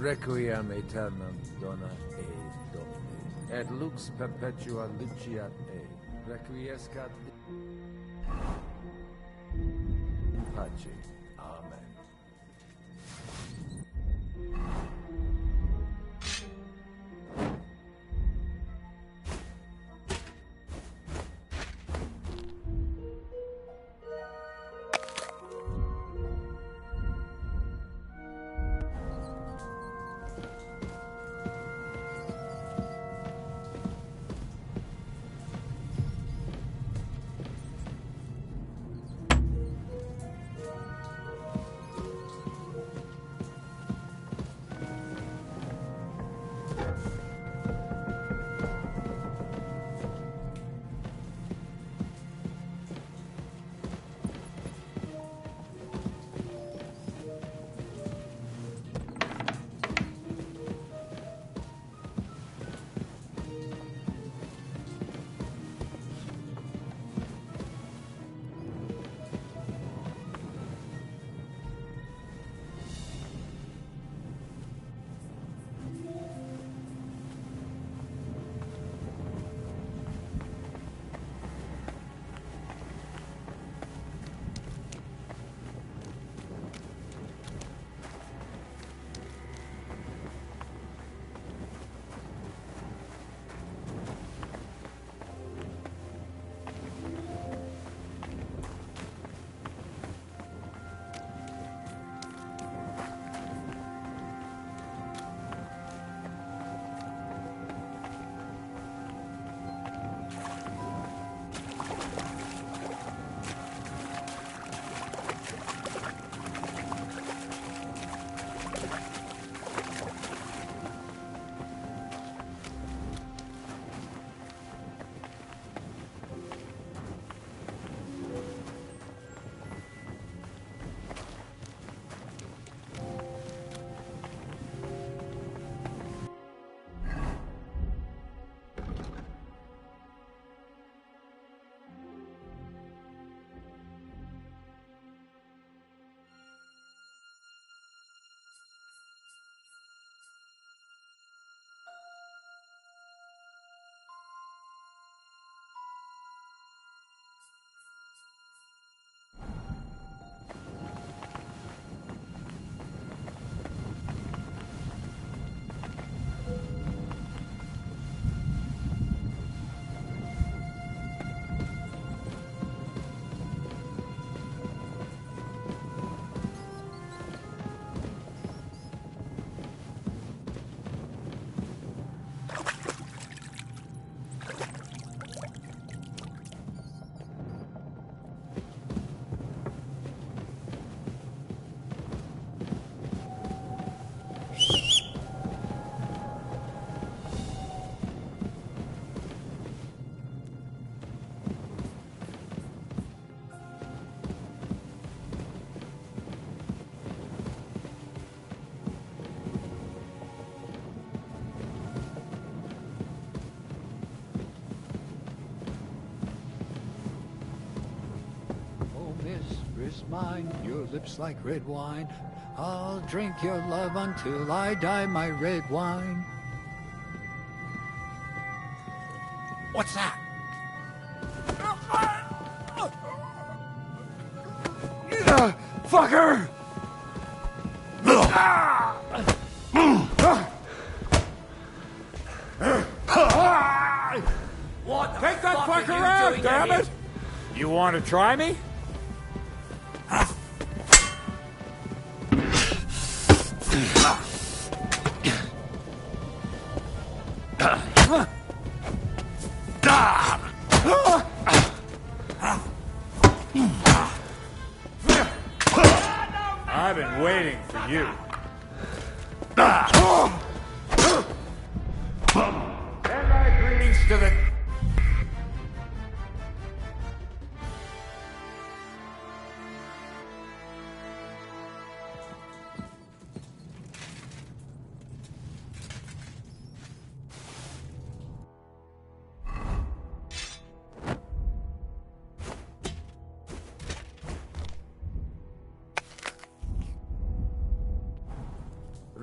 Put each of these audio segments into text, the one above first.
Requiem aeternam dona e domine, et lux perpetua luceat e, requiescat in pace. Amen. Mistress mine, your lips like red wine. I'll drink your love until I die, my red wine. What's that? Fucker! What the Take that fuck fucker are you out, doing damn here? it! You want to try me? I've been waiting for you. Send my greetings to the...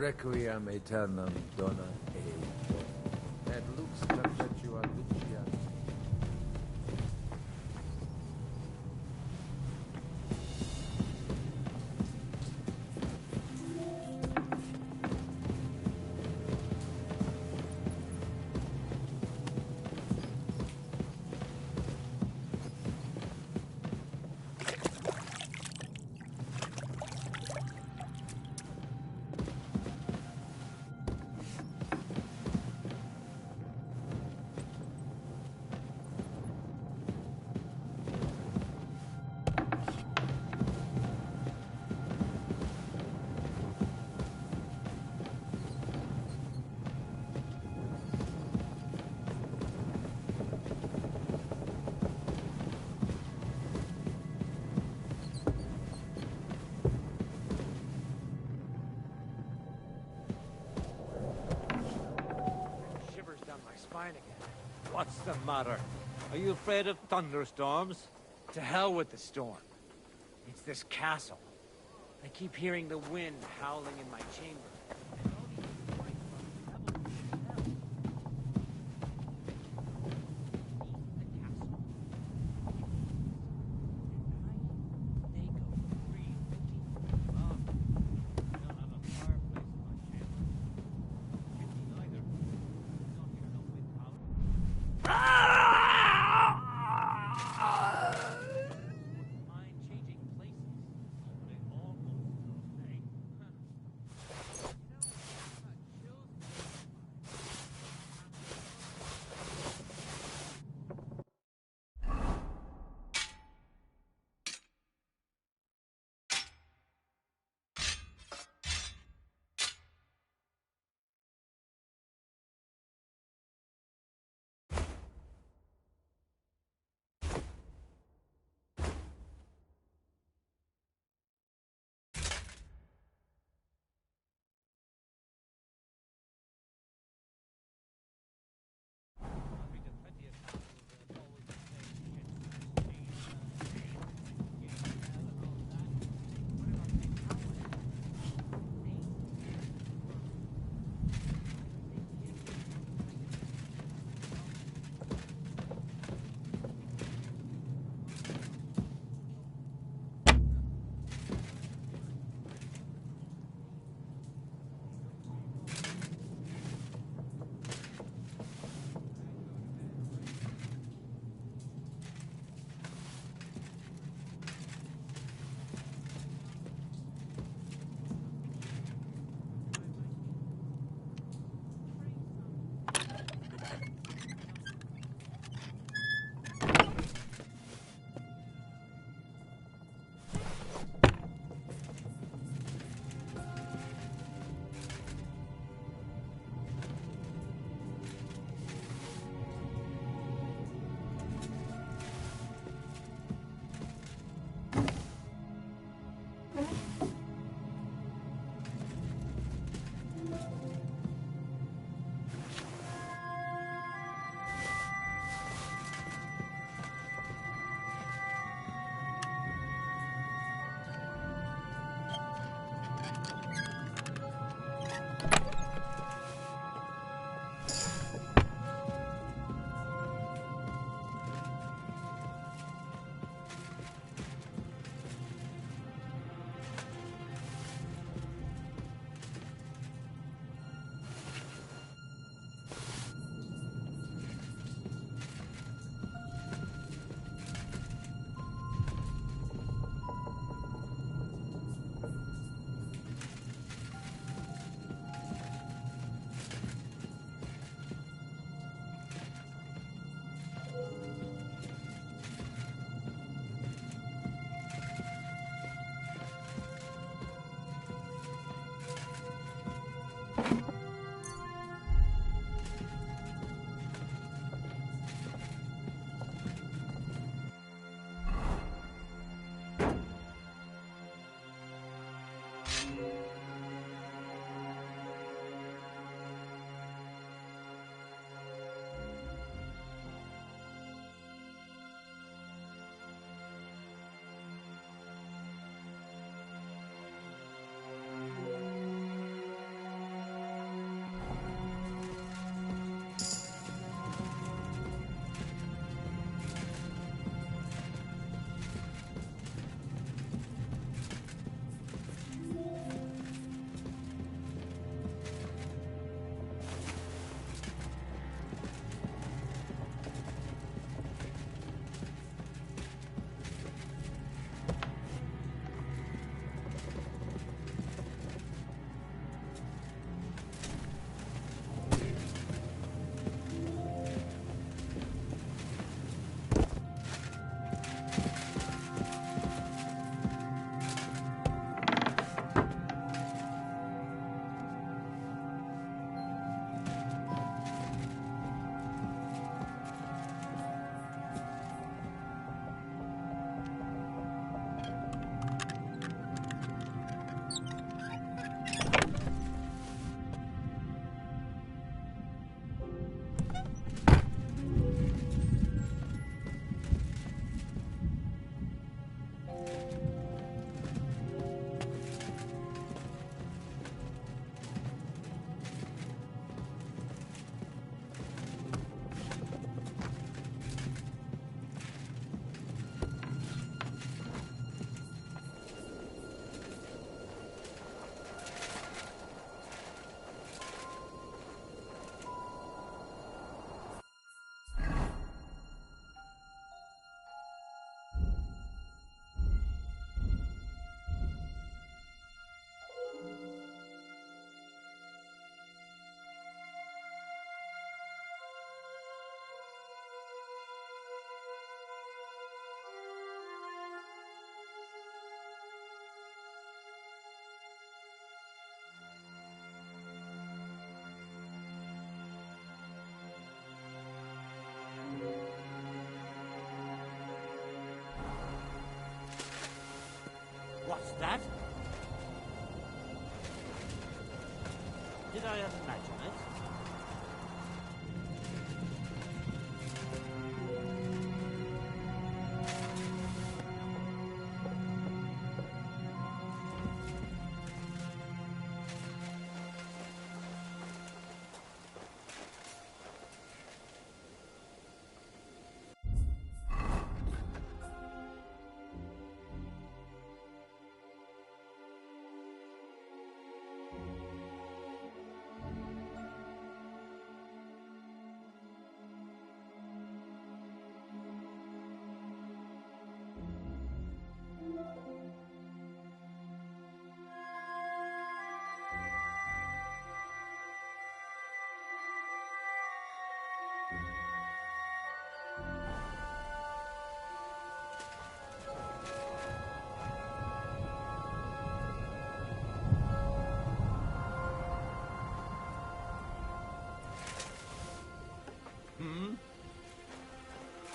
Requiem aeternam dona et lux perpetua lucia. What's the matter? Are you afraid of thunderstorms? To hell with the storm. It's this castle. I keep hearing the wind howling in my chamber. that? Did I imagine it?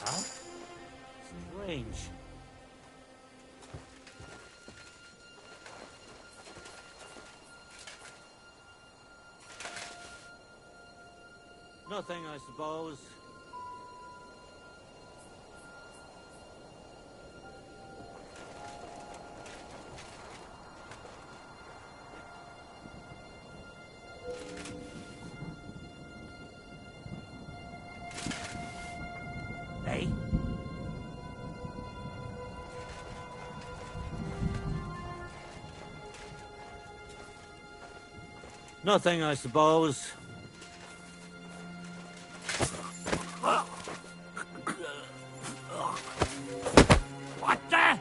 Huh? Strange. Nothing, I suppose. Hey? Nothing, I suppose. What the?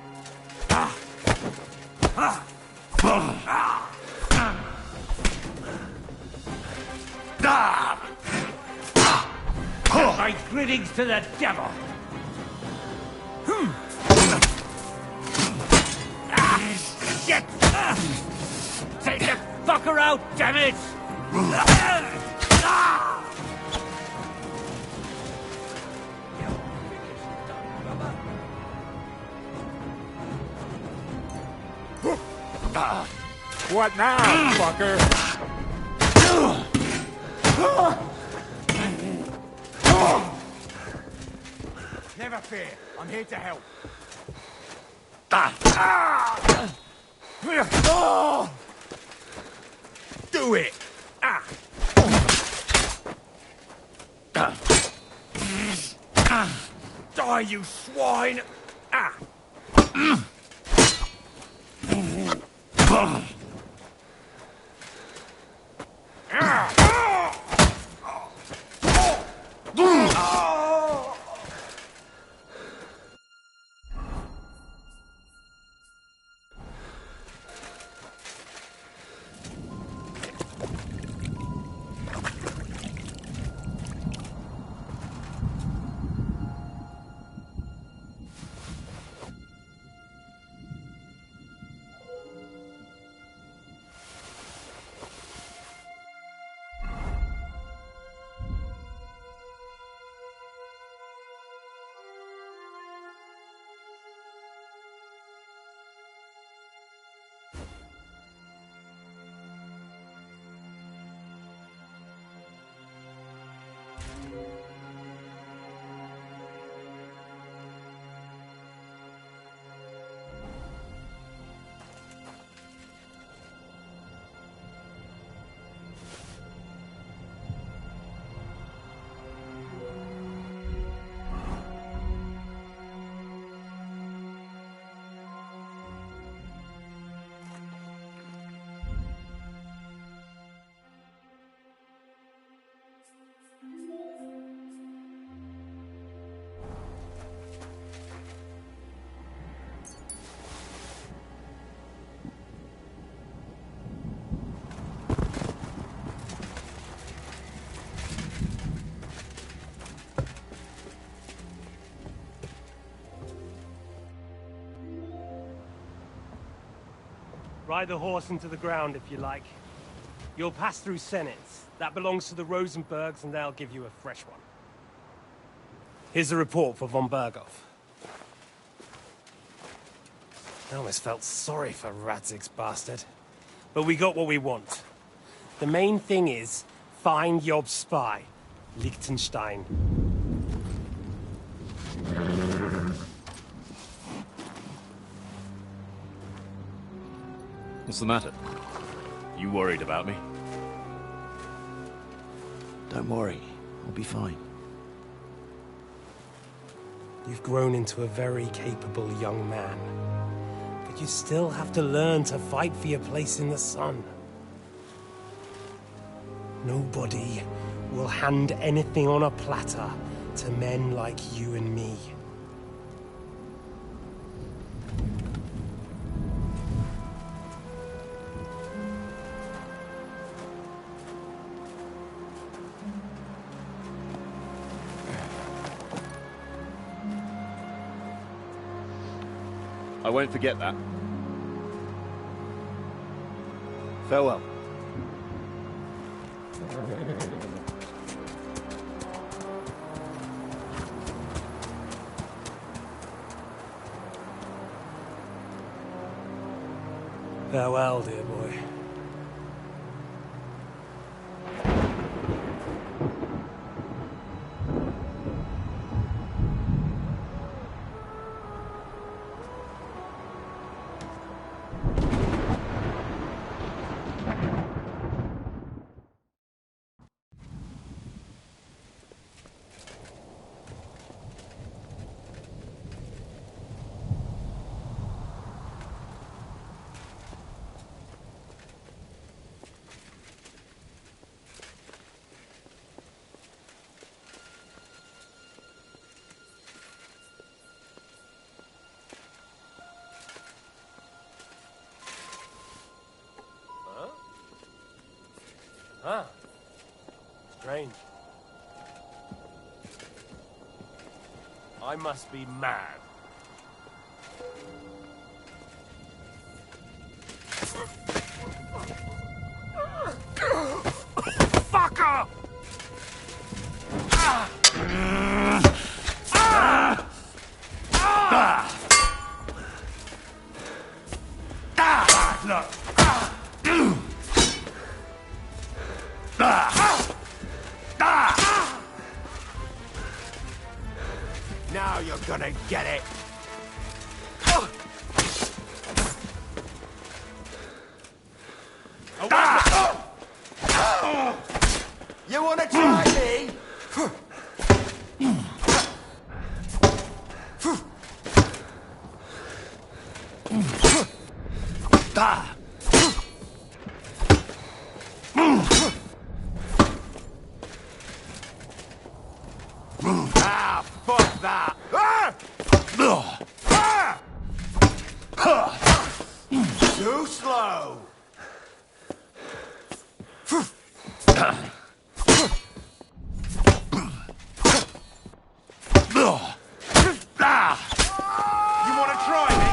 My greetings to the devil. Shit! Take the fucker out, damn it! What now, fucker? Never fear. I'm here to help. Do it! Die, you swine! Ride the horse into the ground if you like. You'll pass through Senate. That belongs to the Rosenbergs, and they'll give you a fresh one. Here's a report for von Berghoff. I almost felt sorry for Radzig's bastard. But we got what we want. The main thing is, find Job's spy, Liechtenstein. What's the matter? You worried about me? Don't worry, I'll be fine. You've grown into a very capable young man. But you still have to learn to fight for your place in the sun. Nobody will hand anything on a platter to men like you and me. I won't forget that. Farewell. Farewell, dear boy. Huh? Strange. I must be mad. Fucker! Now you're gonna get it. You wanna try me? Ah, fuck that! Too slow! You wanna try me?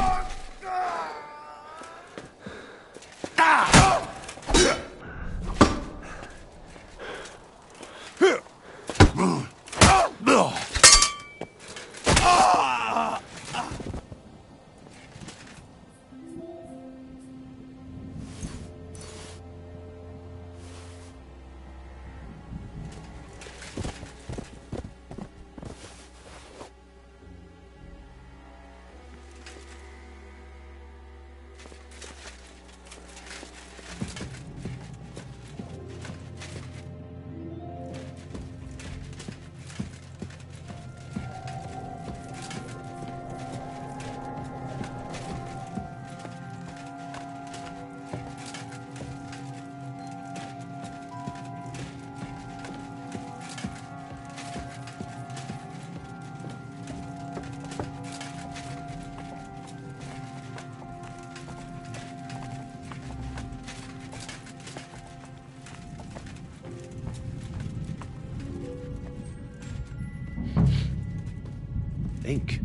Ink.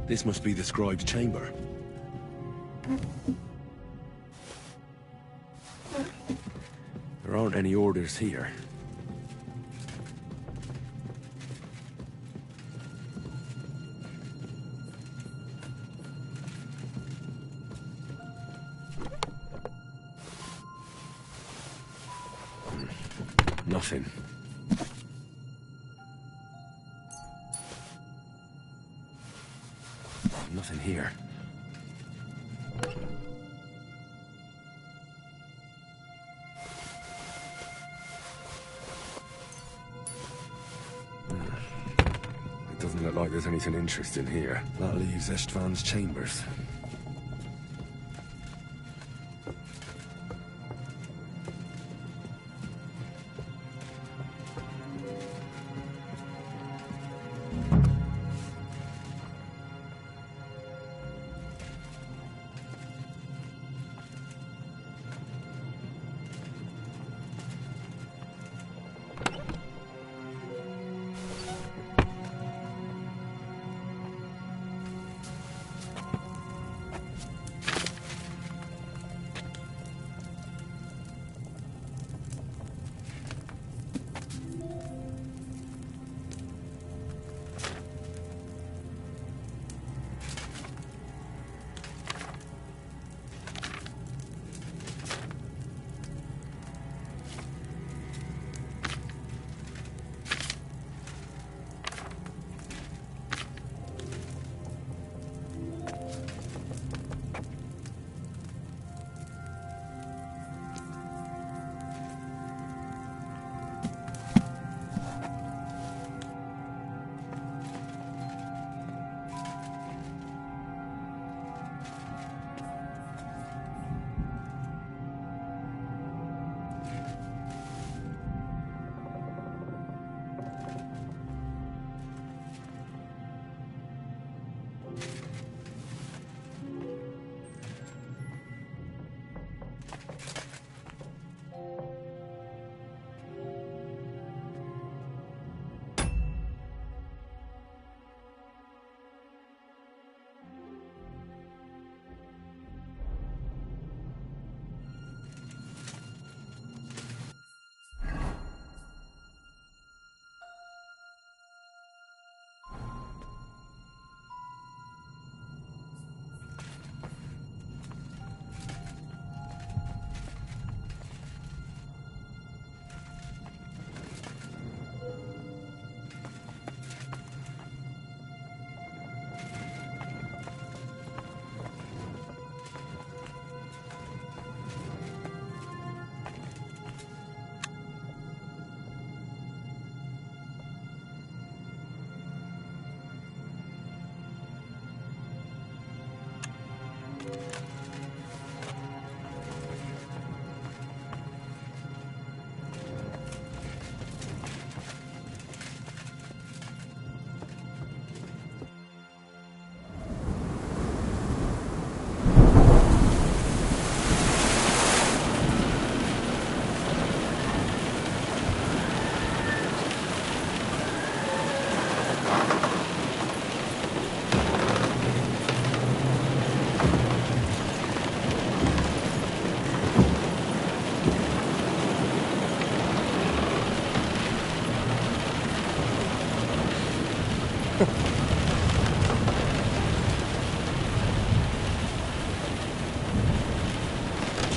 This must be the scribe's chamber. There aren't any orders here. Nothing. Nothing here. It doesn't look like there's anything interesting here. That leaves Istvan's chambers.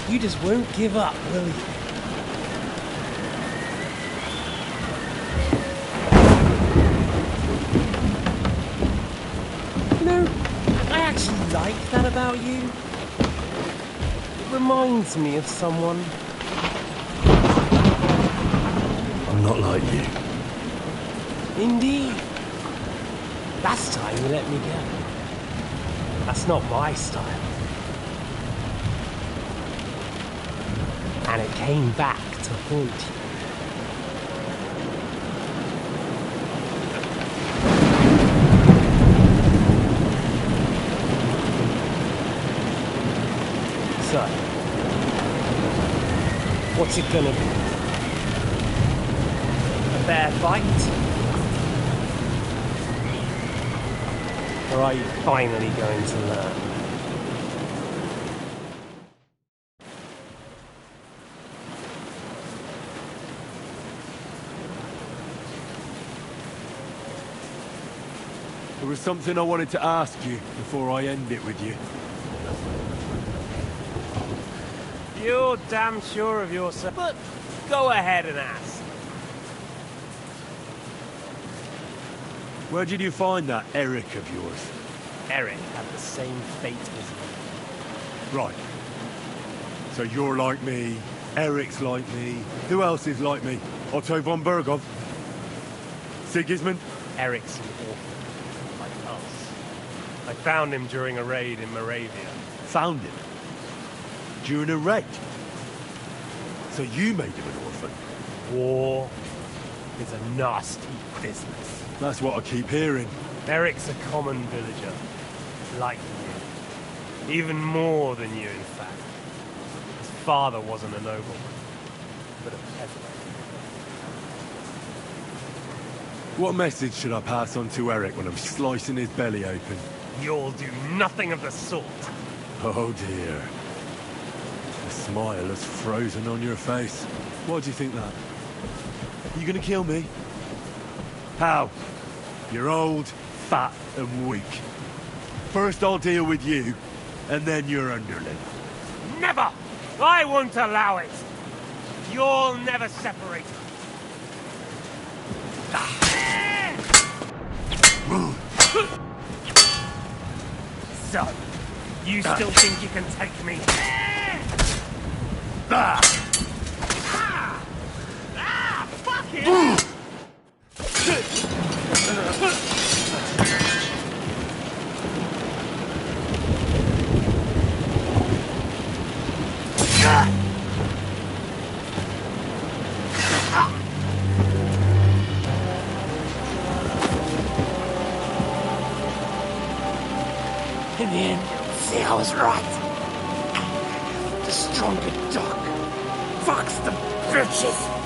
You just won't give up, will you? No, I actually like that about you. It reminds me of someone. I'm not like you. Indeed. Last time you let me go. That's not my style. And it came back to haunt you. So, what's it gonna be? A fair fight? Or are you finally going to learn? There was something I wanted to ask you before I end it with you. You're damn sure of yourself, but go ahead and ask. Where did you find that Eric of yours? Eric had the same fate as you. Right. So you're like me, Eric's like me. Who else is like me? Otto von Bergov? Sigismund? Eric's an orphan, like us. I found him during a raid in Moravia. Found him? During a raid? So you made him an orphan? War is a nasty business. That's what I keep hearing. Eric's a common villager, like you. Even more than you, in fact. His father wasn't a nobleman, but a peasant. What message should I pass on to Eric when I'm slicing his belly open? You'll do nothing of the sort. Oh dear. The smile is frozen on your face. Why do you think that? You gonna kill me? How? You're old, fat, and weak. First I'll deal with you, and then your underling. Never! I won't allow it! You'll never separate us. So, you still think you can take me? Fuck it! In the end, see, I was right. The stronger dog. Fucks the bitches.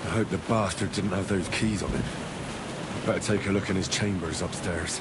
I hope the bastard didn't have those keys on him. Better take a look in his chambers upstairs.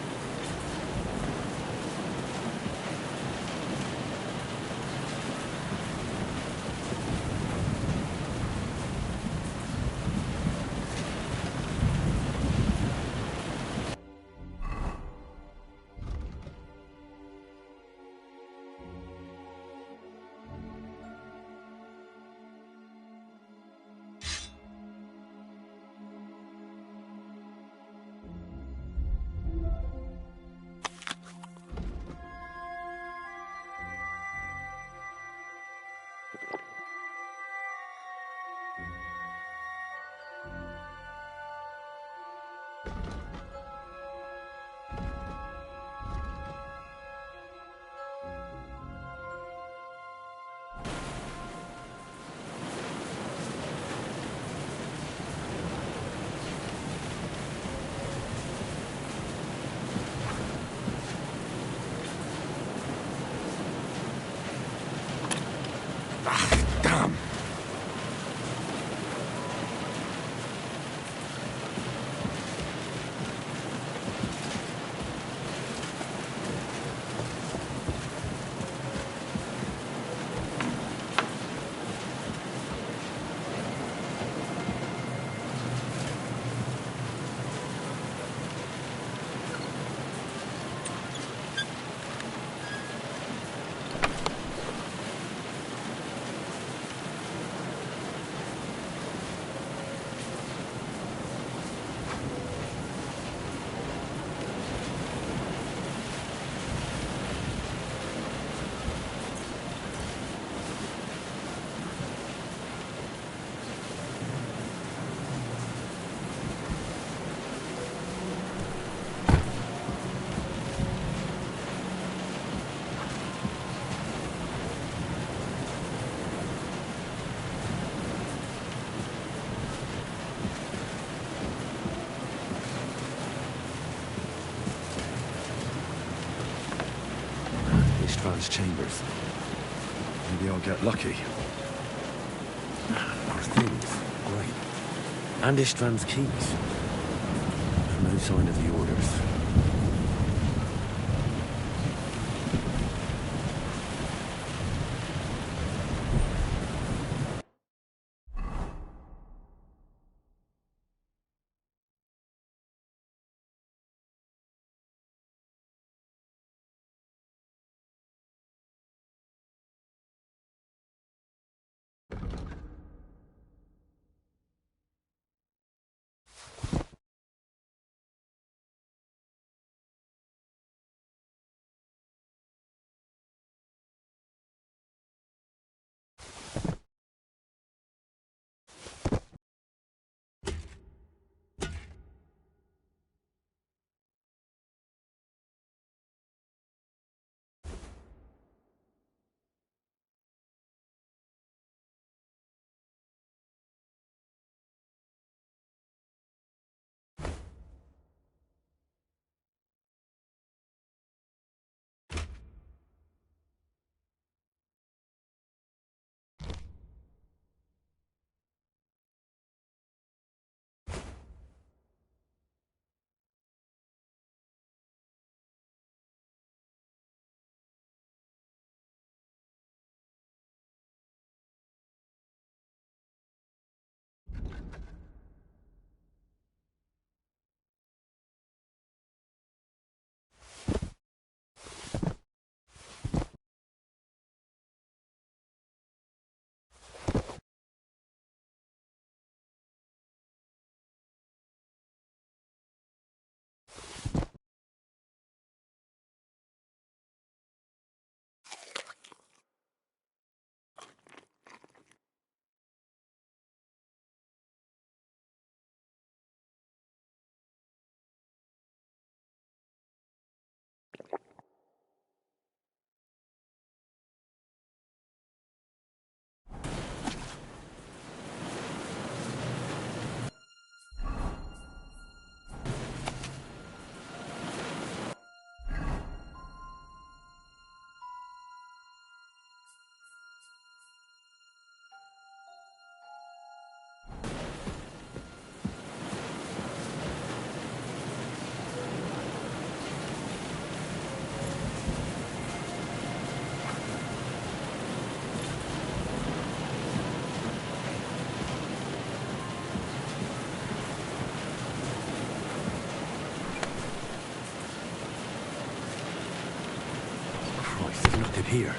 his chambers. Maybe I'll get lucky. Our things, great. And István's keys. No sign of the orders. Christ, there's nothing here.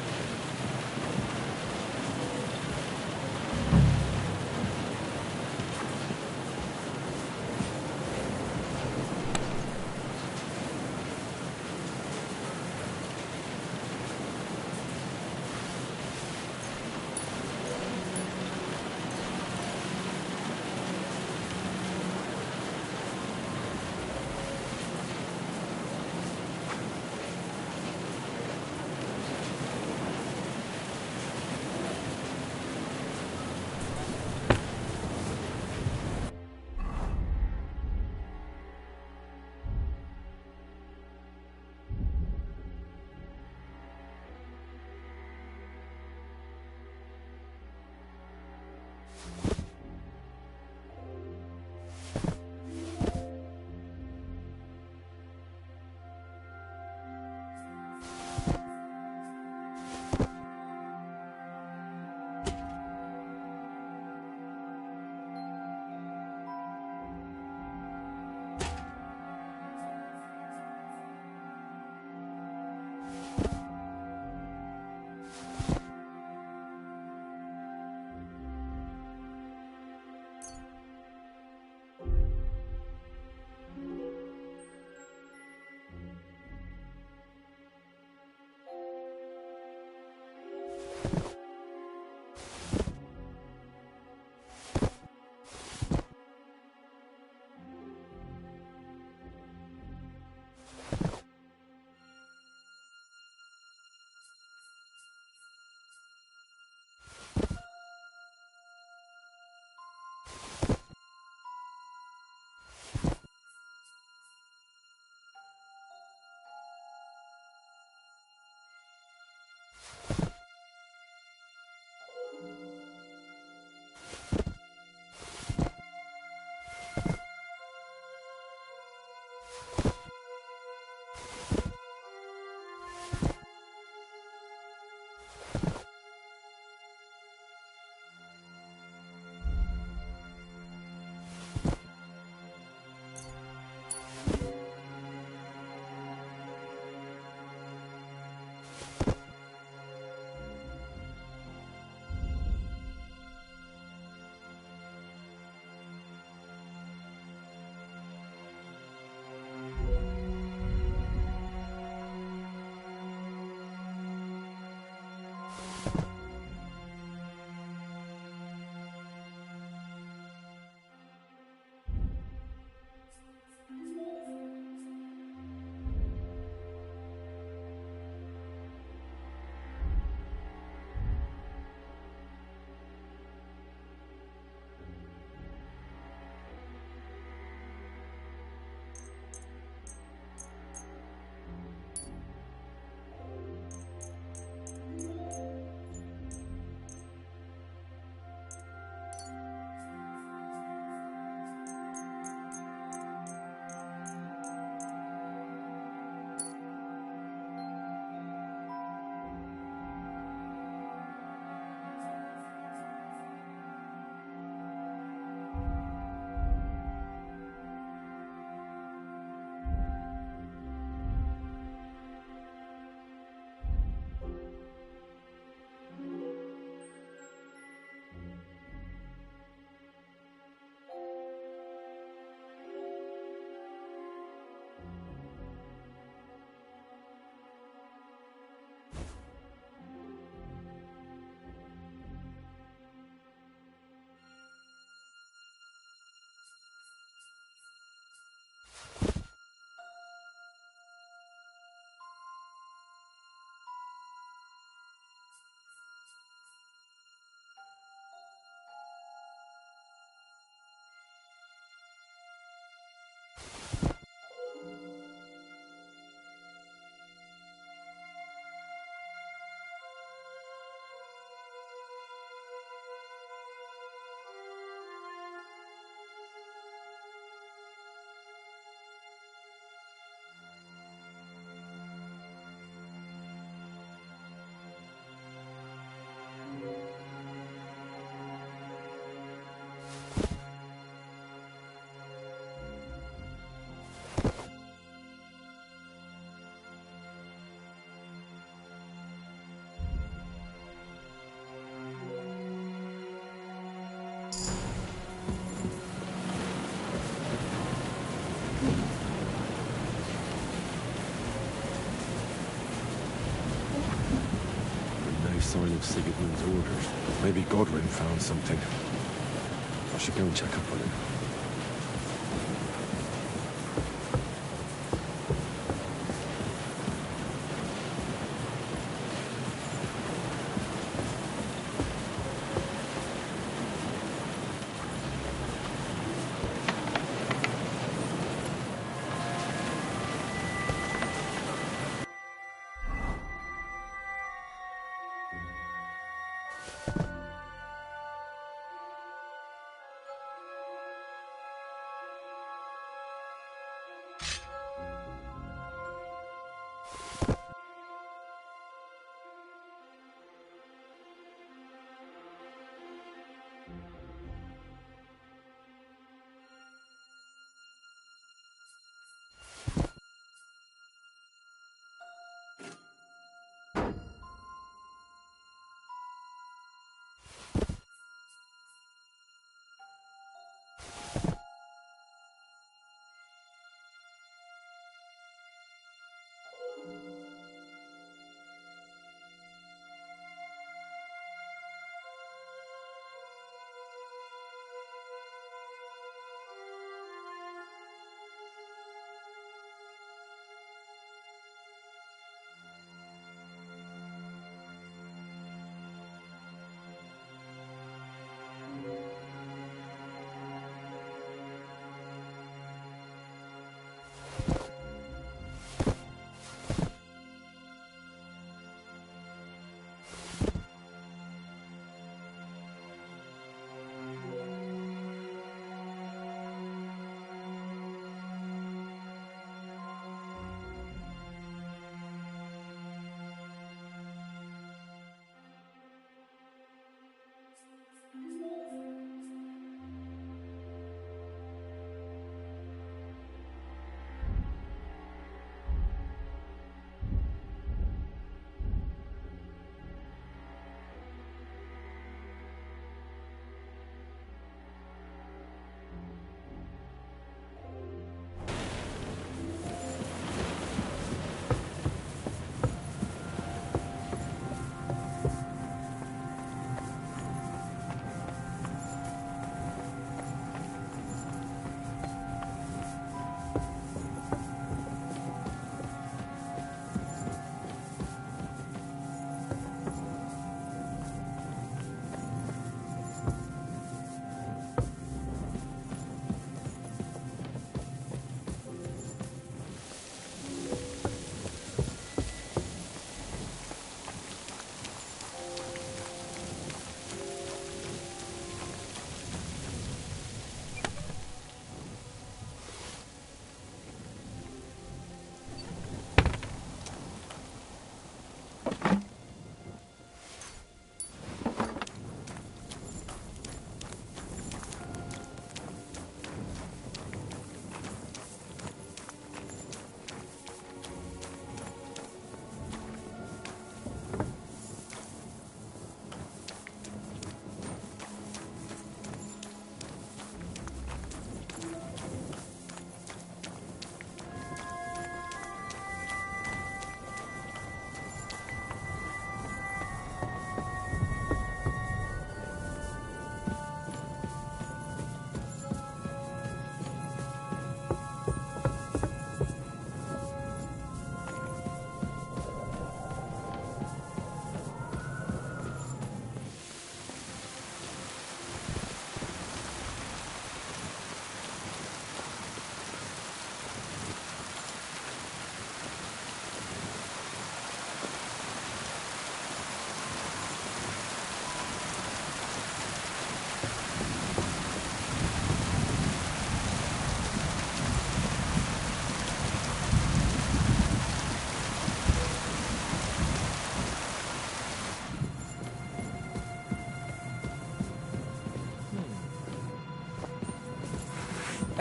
Sign of Sigismund's orders. Maybe Godwin found something. I should go and check up on him.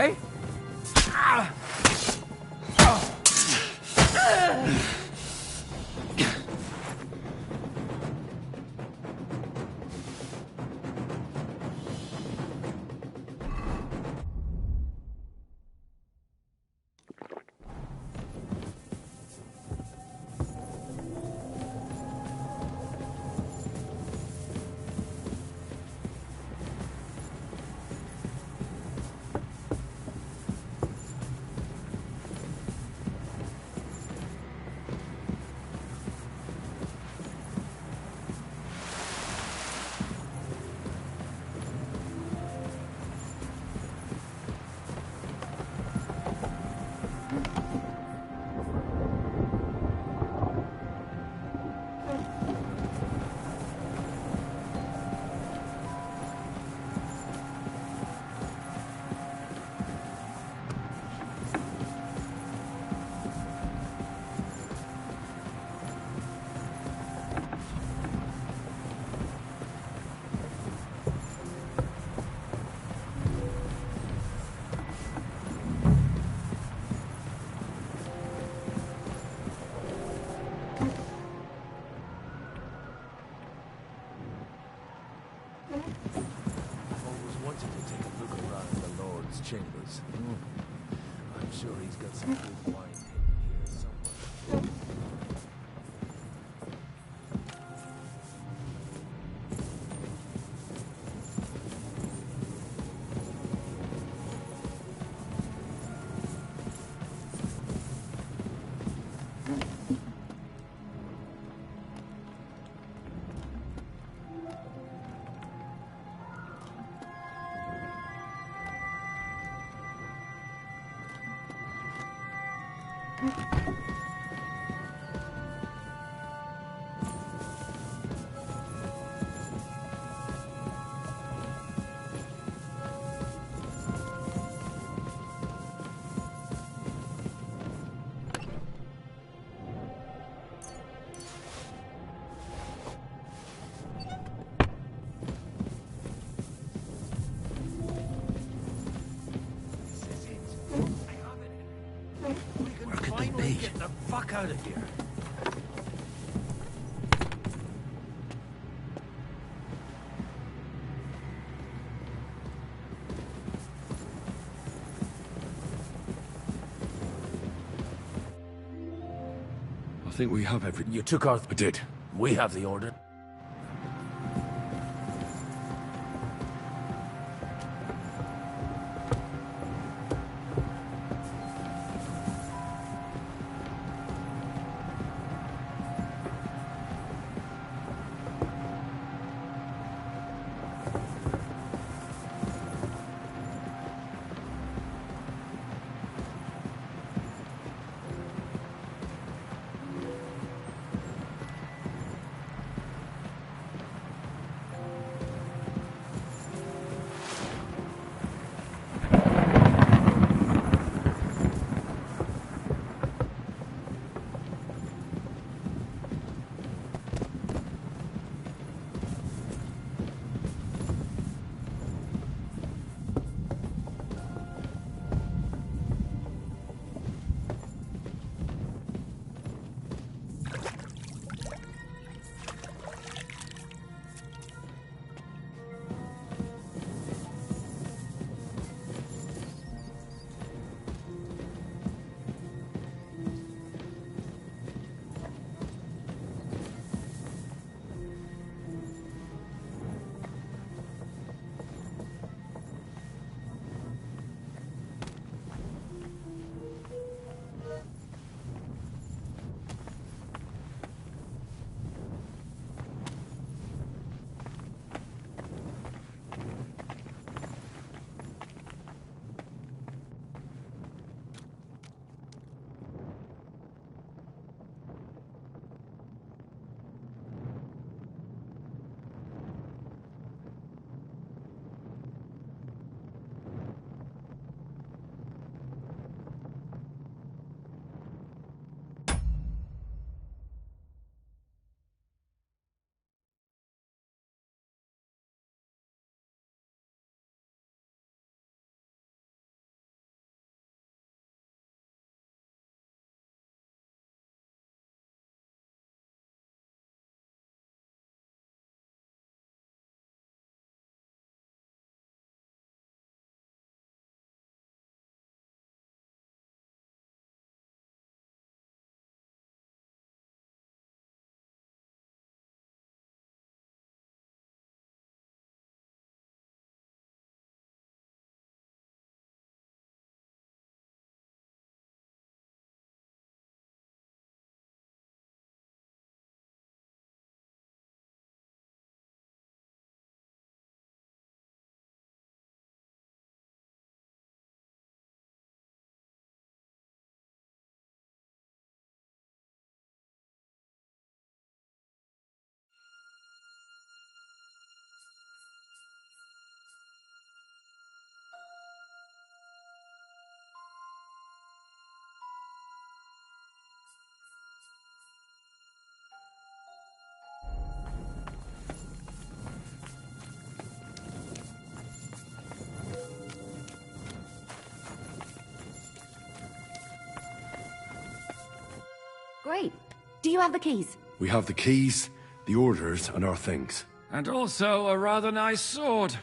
Hey? Chambers. I'm sure he's got some good wine hidden here somewhere. Get the fuck out of here. I think we have everything. You took our... I did. We have the order. Great. Do you have the keys? We have the keys, the orders, and our things. And also a rather nice sword.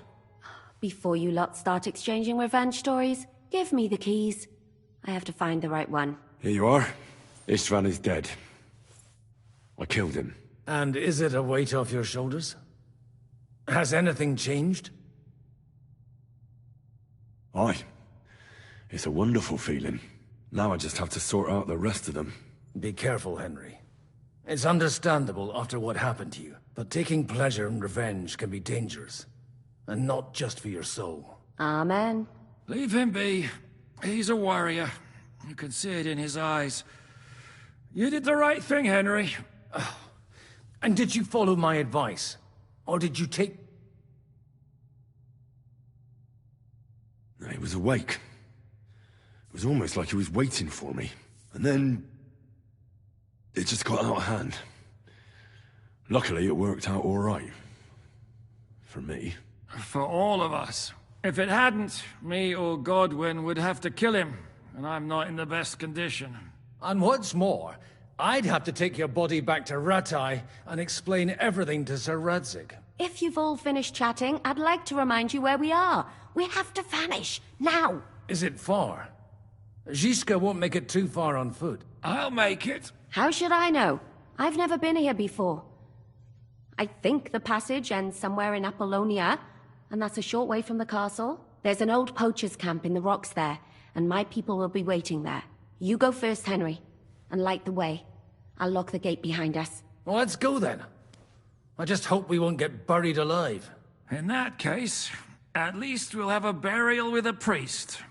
Before you lot start exchanging revenge stories, give me the keys. I have to find the right one. Here you are. Istvan is dead. I killed him. And is it a weight off your shoulders? Has anything changed? Aye. It's a wonderful feeling. Now I just have to sort out the rest of them. Be careful, Henry. It's understandable after what happened to you, but taking pleasure in revenge can be dangerous. And not just for your soul. Amen. Leave him be. He's a warrior. You can see it in his eyes. You did the right thing, Henry. And did you follow my advice? Or did you take... He was awake. It was almost like he was waiting for me. And then... it just got out of hand. Luckily, it worked out all right. For me. For all of us. If it hadn't, me or Godwin would have to kill him, and I'm not in the best condition. And what's more, I'd have to take your body back to Rattay and explain everything to Sir Radzig. If you've all finished chatting, I'd like to remind you where we are. We have to vanish, now! Is it far? Zizka won't make it too far on foot. I'll make it. How should I know? I've never been here before. I think the passage ends somewhere in Apollonia, and that's a short way from the castle. There's an old poacher's camp in the rocks there, and my people will be waiting there. You go first, Henry, and light the way. I'll lock the gate behind us. Well, let's go then. I just hope we won't get buried alive. In that case, at least we'll have a burial with a priest.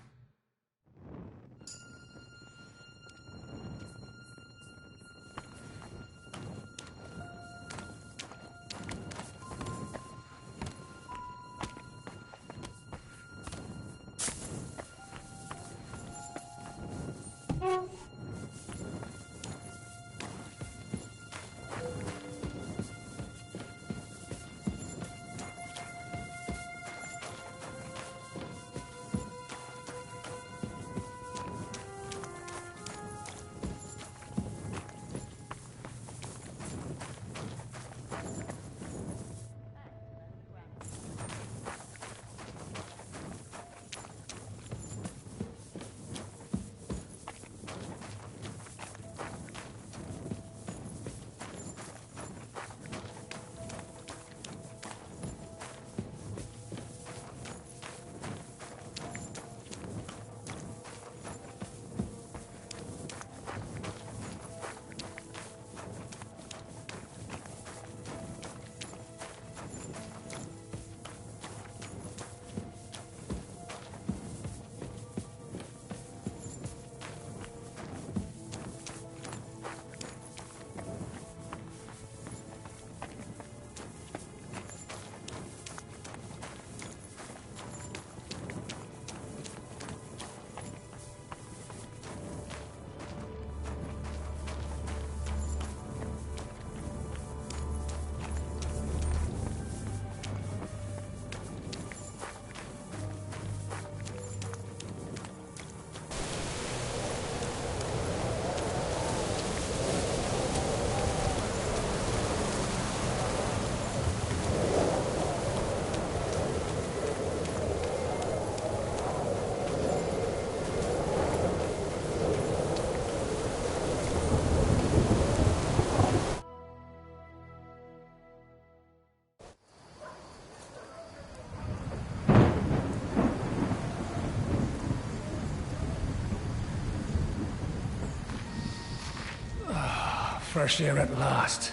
Fresh air at last.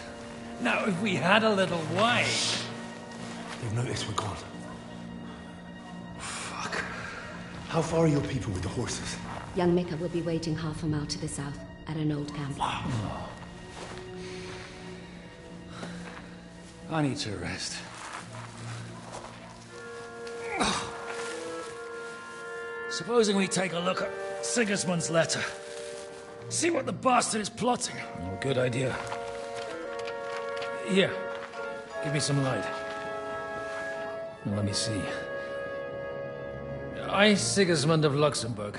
Now, if we had a little wine... They've noticed we're gone. Fuck. How far are your people with the horses? Young Mika will be waiting half a mile to the south, at an old camp. Oh. I need to rest. Supposing we take a look at Sigismund's letter. See what the bastard is plotting. Oh, good idea. Here, give me some light. Now, let me see. I, Sigismund of Luxembourg,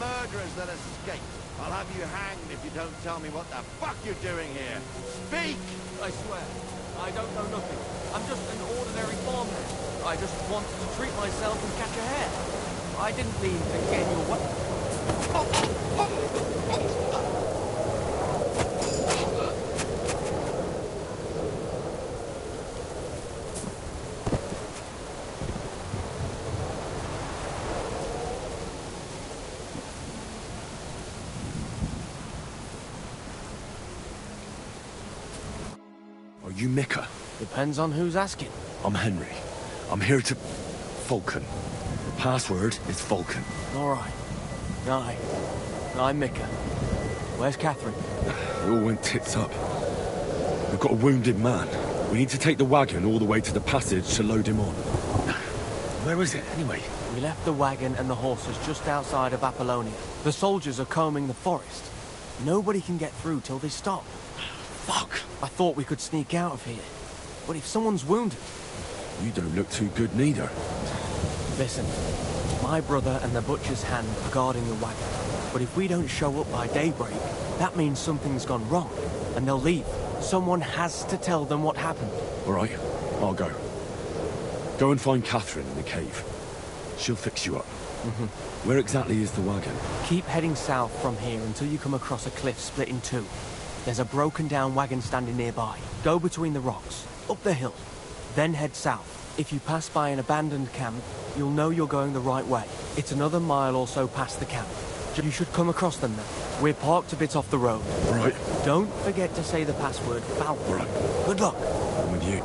murderers that escaped. I'll have you hanged if you don't tell me what the fuck you're doing here. Speak! I swear, I don't know nothing. I'm just an ordinary farmhand. I just wanted to treat myself and catch a hare. I didn't mean to get your what? Are you Micah? Depends on who's asking. I'm Henry. I'm here to... Falcon. The password is Falcon. All right. I'm Micah. Where's Catherine? It all went tits up. We've got a wounded man. We need to take the wagon all the way to the passage to load him on. Where is it, anyway? We left the wagon and the horses just outside of Apollonia. The soldiers are combing the forest. Nobody can get through till they stop. Fuck! I thought we could sneak out of here. But if someone's wounded... You don't look too good neither. Listen, my brother and the butcher's hand are guarding the wagon. But if we don't show up by daybreak, that means something's gone wrong. And they'll leave. Someone has to tell them what happened. All right, I'll go. Go and find Catherine in the cave. She'll fix you up. Where exactly is the wagon? Keep heading south from here until you come across a cliff split in two. There's a broken down wagon standing nearby. Go between the rocks, up the hill, then head south. If you pass by an abandoned camp, you'll know you're going the right way. It's another mile or so past the camp. You should come across them now. We're parked a bit off the road. Right. Don't forget to say the password, Falcon. Right. Good luck. I'm with you.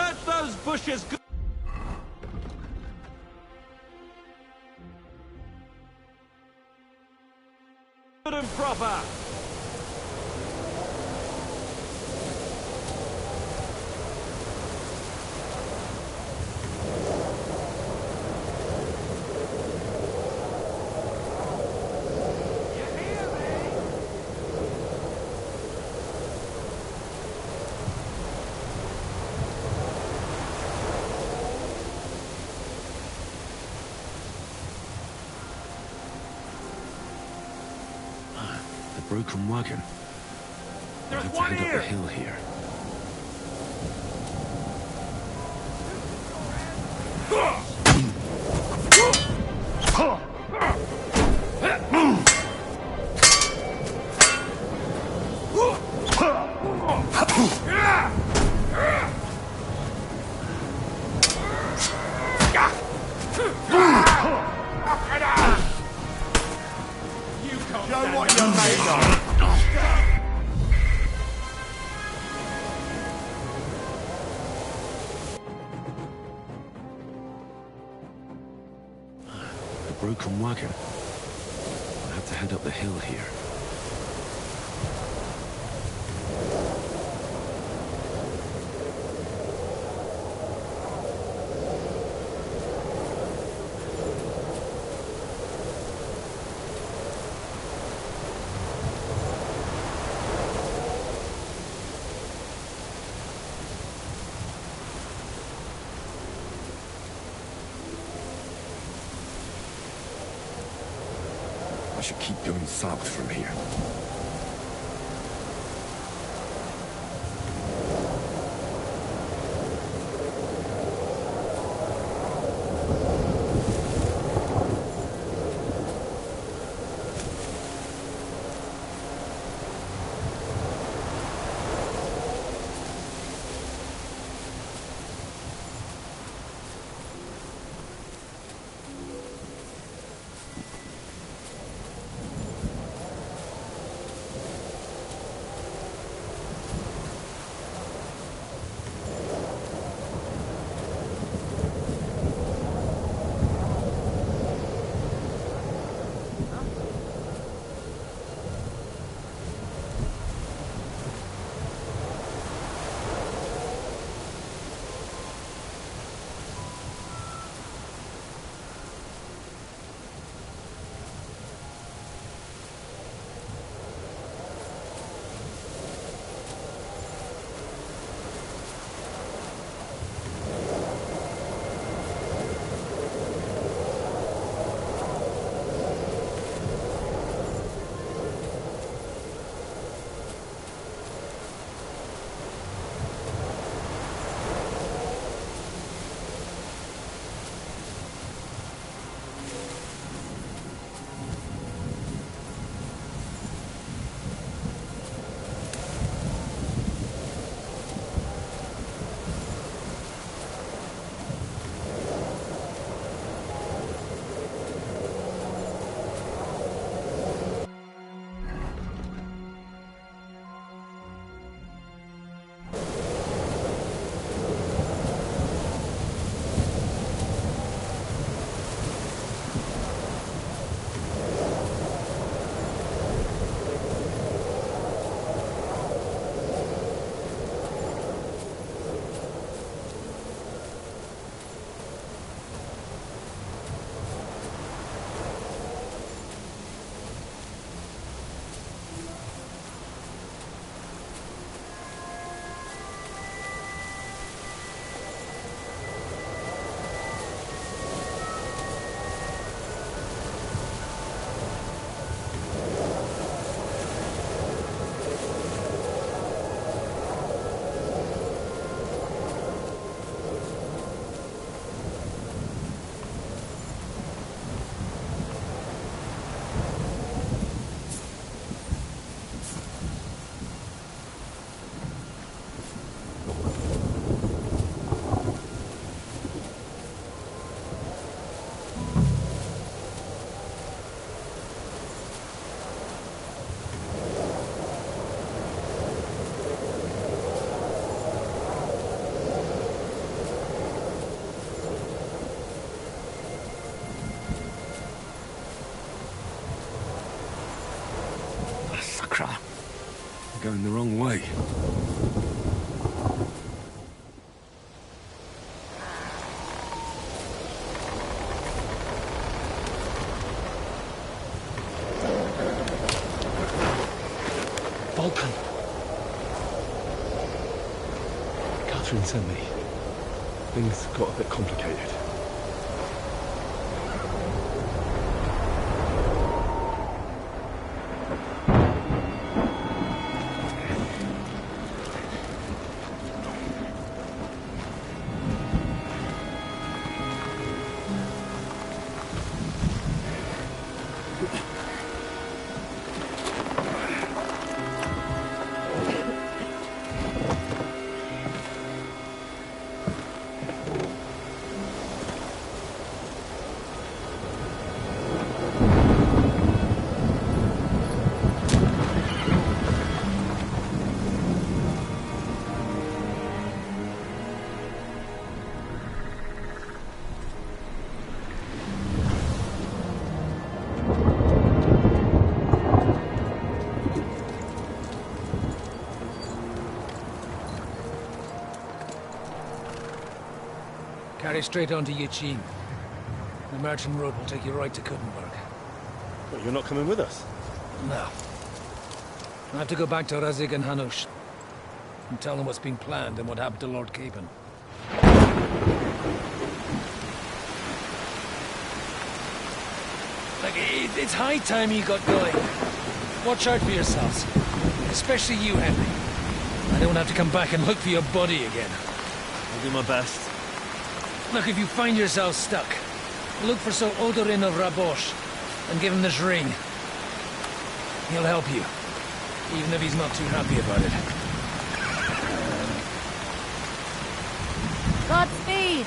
Search those bushes good and proper. Broken wagon. There's Let's one head up here. the hill here. Show what you're made of. A broken wagon. I'll have to head up the hill here. I should keep going south from here. going the wrong way. Vulcan. Catherine sent me. Things got a bit complicated. Carry straight on to Yichin. The merchant road will take you right to Kuttenberg. But you're not coming with us? No. I have to go back to Razik and Hanush and tell them what's been planned and what happened to Lord Capen. Like, it's high time you got going. Watch out for yourselves. Especially you, Henry. I don't have to come back and look for your body again. I'll do my best. Look, if you find yourself stuck, look for Sir Odorin of Rabosh and give him this ring. He'll help you, even if he's not too happy about it. Godspeed!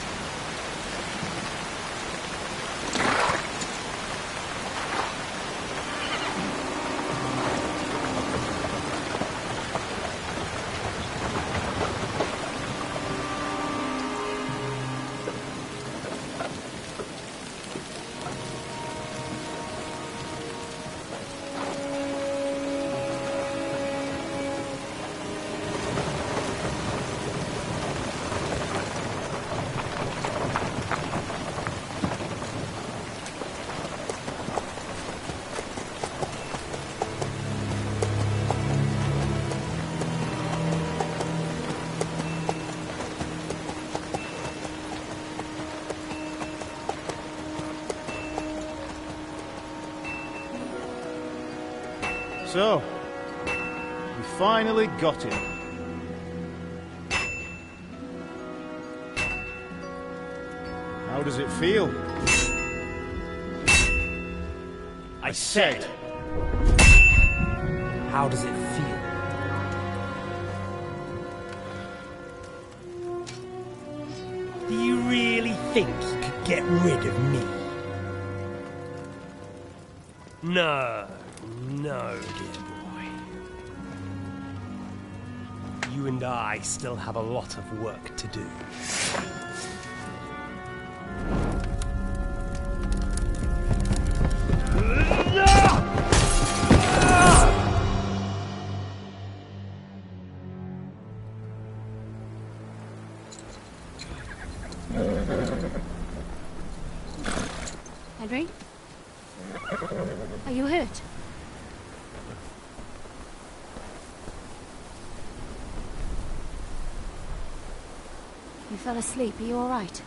So, we finally got him. How does it feel? I said, how does it feel? Do you really think you could get rid of me? No, no, dear boy. You and I still have a lot of work to do. Henry? Are you hurt? You fell asleep. Are you all right?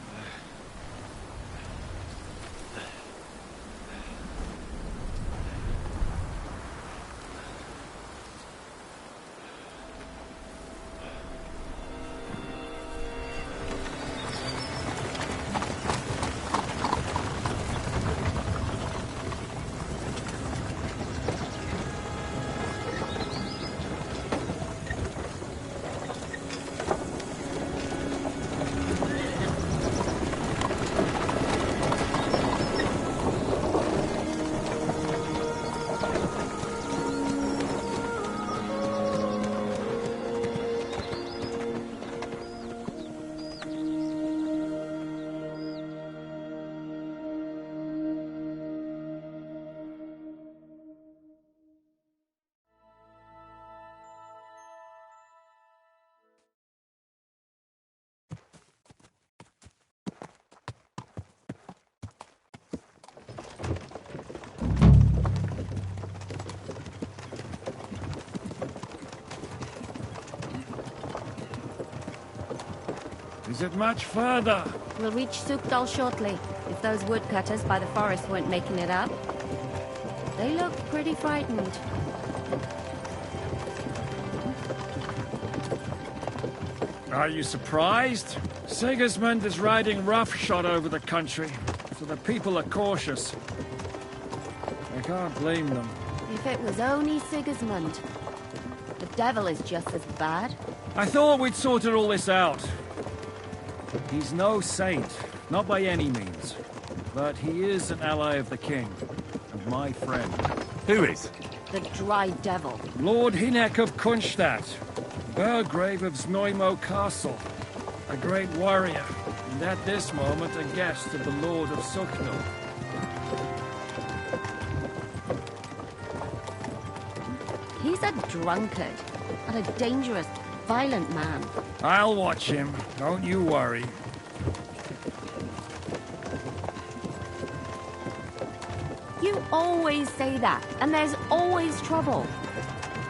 Is it much further? We'll reach Sukdal shortly, if those woodcutters by the forest weren't making it up. They look pretty frightened. Are you surprised? Sigismund is riding roughshod over the country, so the people are cautious. I can't blame them. If it was only Sigismund. The devil is just as bad. I thought we'd sorted all this out. He's no saint, not by any means. But he is an ally of the king, and my friend. Who is? The Dry Devil. Lord Hynek of Kunstadt, Burgrave of Znojmo Castle, a great warrior, and at this moment a guest of the Lord of Sukno. He's a drunkard, and a dangerous, violent man. I'll watch him, don't you worry. You always say that, and there's always trouble.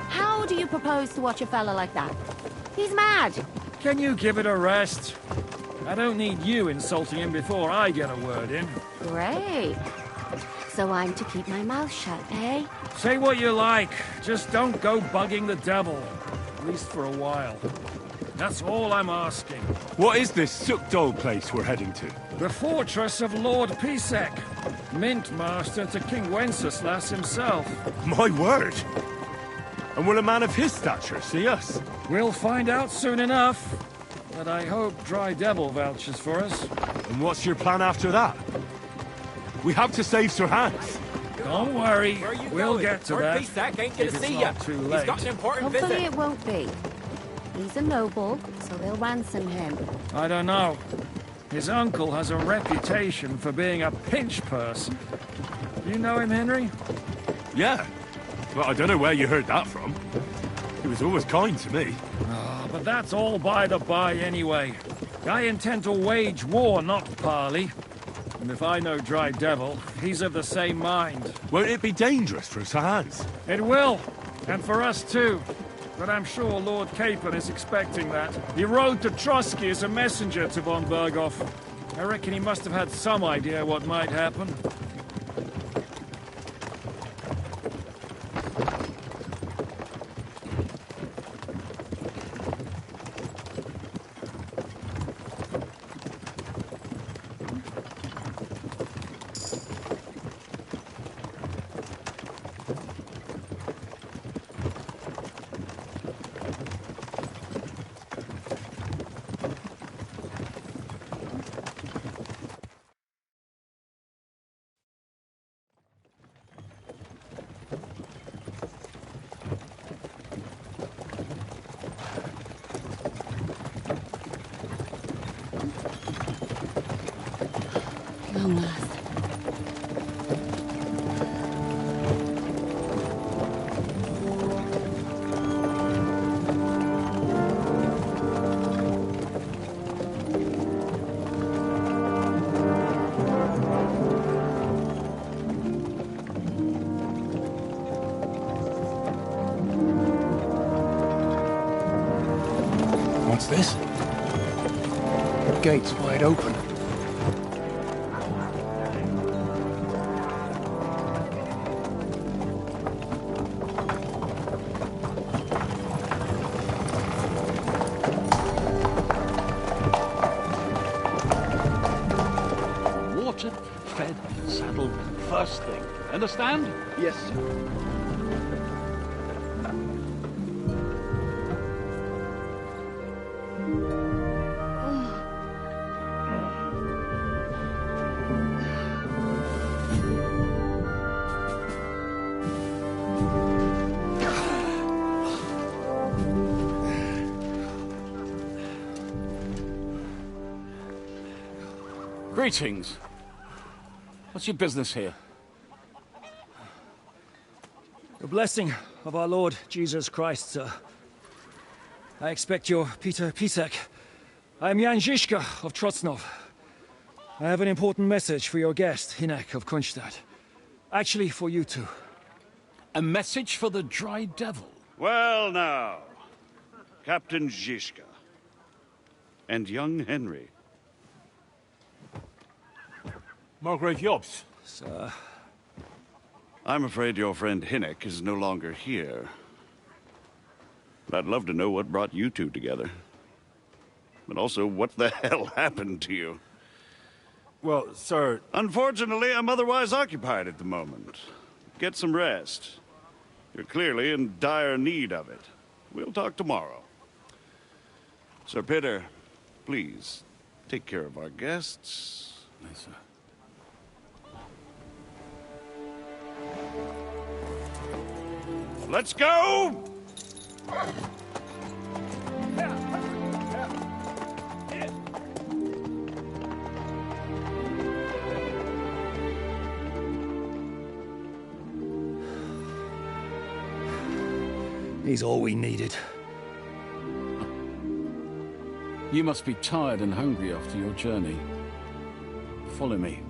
How do you propose to watch a fella like that? He's mad. Can you give it a rest? I don't need you insulting him before I get a word in. Great. So I'm to keep my mouth shut, eh? Say what you like, just don't go bugging the devil. At least for a while. That's all I'm asking. What is this Sukdol place we're heading to? The fortress of Lord Pisek, mint master to King Wenceslas himself. My word! And will a man of his stature see us? We'll find out soon enough. But I hope Dry Devil vouches for us. And what's your plan after that? We have to save Sir Hans. Don't worry, we'll get to that. Pisek ain't gonna see ya. Too He's late. got an important Hopefully visit. it won't be. He's a noble, so they'll ransom him. I don't know. His uncle has a reputation for being a pinch person. You know him, Henry? Yeah. Well, I don't know where you heard that from. He was always kind to me. Oh, but that's all by the by anyway. I intend to wage war, not parley. And if I know Dry Devil, he's of the same mind. Won't it be dangerous for Sir Hans? It will, and for us too. But I'm sure Lord Capon is expecting that. He rode to Trotsky as a messenger to von Berghoff. I reckon he must have had some idea what might happen. Long last. What's this? Gates wide open. Watered, fed, saddled, first thing. Understand? Yes, sir. Greetings. What's your business here? The blessing of our Lord Jesus Christ, sir. I expect you're Peter Pisek. I am Jan Žižka of Trocnov. I have an important message for your guest, Hynek of Kunstadt. Actually, for you two. A message for the Dry Devil? Well now, Captain Žižka. and young Henry. Margrave Jobs. Sir. I'm afraid your friend Hinnock is no longer here. But I'd love to know what brought you two together. But also, what the hell happened to you? Well, sir... Unfortunately, I'm otherwise occupied at the moment. Get some rest. You're clearly in dire need of it. We'll talk tomorrow. Sir Peter, please, take care of our guests. Yes, sir. Let's go! He's all we needed. You must be tired and hungry after your journey. Follow me.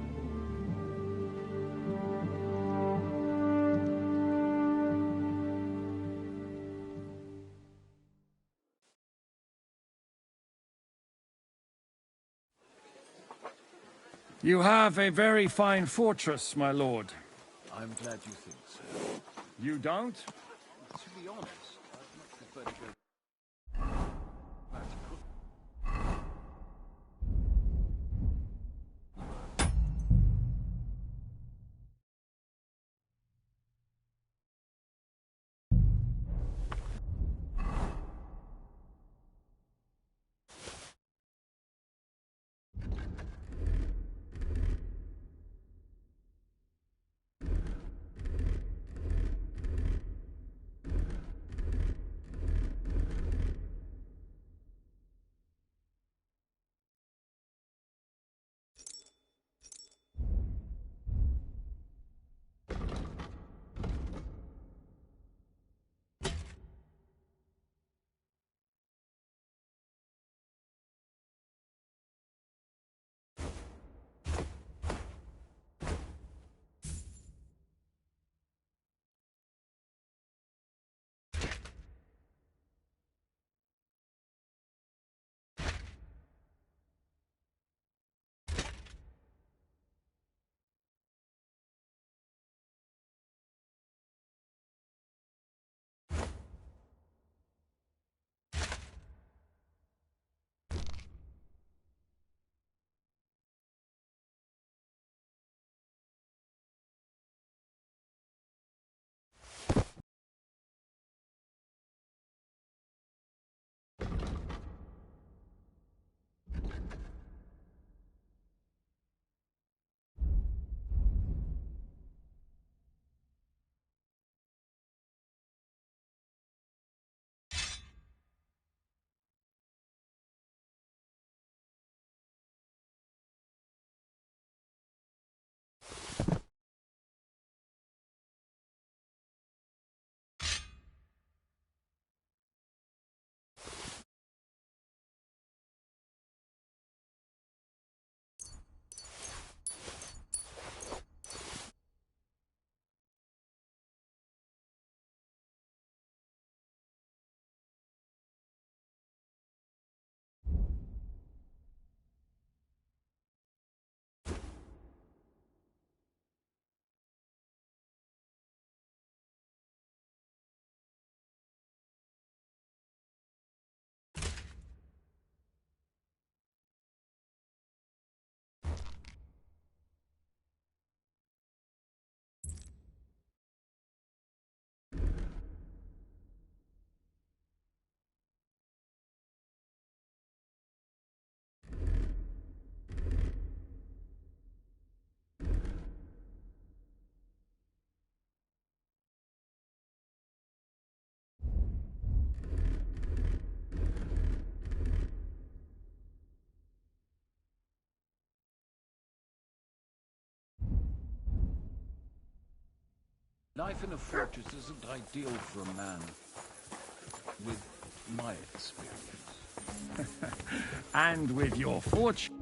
You have a very fine fortress, my lord. I'm glad you think so. You don't? To be honest, I'd much prefer to go back to cook. Life in a fortress isn't ideal for a man with my experience. And with your fortune.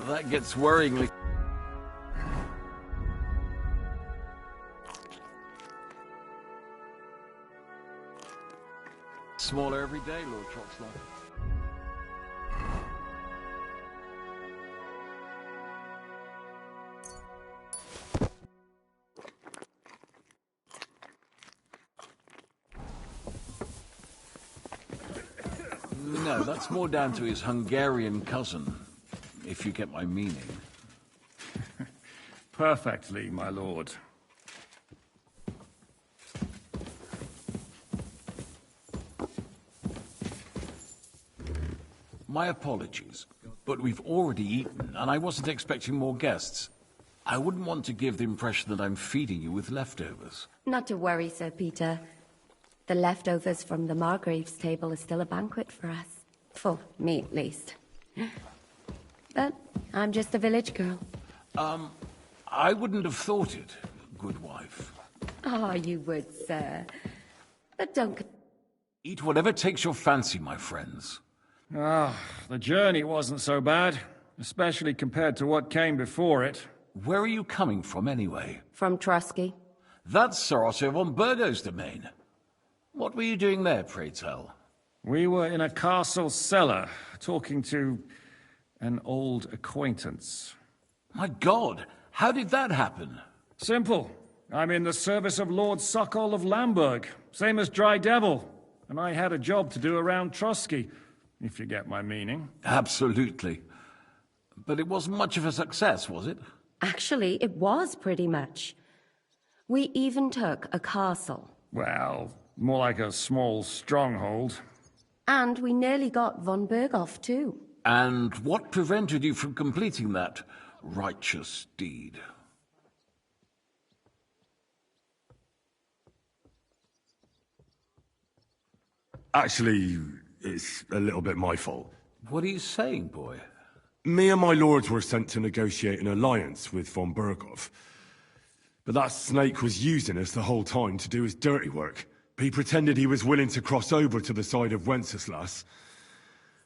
That gets worryingly... smaller every day, Lord Troxler. No, that's more down to his Hungarian cousin, if you get my meaning. Perfectly, my lord. My apologies, but we've already eaten, and I wasn't expecting more guests. I wouldn't want to give the impression that I'm feeding you with leftovers. Not to worry, Sir Peter. The leftovers from the Margrave's table are still a banquet for us. For me, at least. But I'm just a village girl. I wouldn't have thought it, good wife. Oh, you would, sir. But don't... Eat whatever takes your fancy, my friends. Ah, the journey wasn't so bad, especially compared to what came before it. Where are you coming from, anyway? From Trusky. That's Sir Otto von Burgo's domain. What were you doing there, pray tell? We were in a castle cellar, talking to an old acquaintance. My God, how did that happen? Simple. I'm in the service of Lord Sokol of Lamberg, same as Dry Devil, and I had a job to do around Trusky, if you get my meaning. Absolutely. But it wasn't much of a success, was it? Actually, it was pretty much. We even took a castle. Well, more like a small stronghold. And we nearly got von Berghoff, too. And what prevented you from completing that righteous deed? Actually, it's a little bit my fault. What are you saying, boy? Me and my lords were sent to negotiate an alliance with von Berghoff. But that snake was using us the whole time to do his dirty work. He pretended he was willing to cross over to the side of Wenceslas.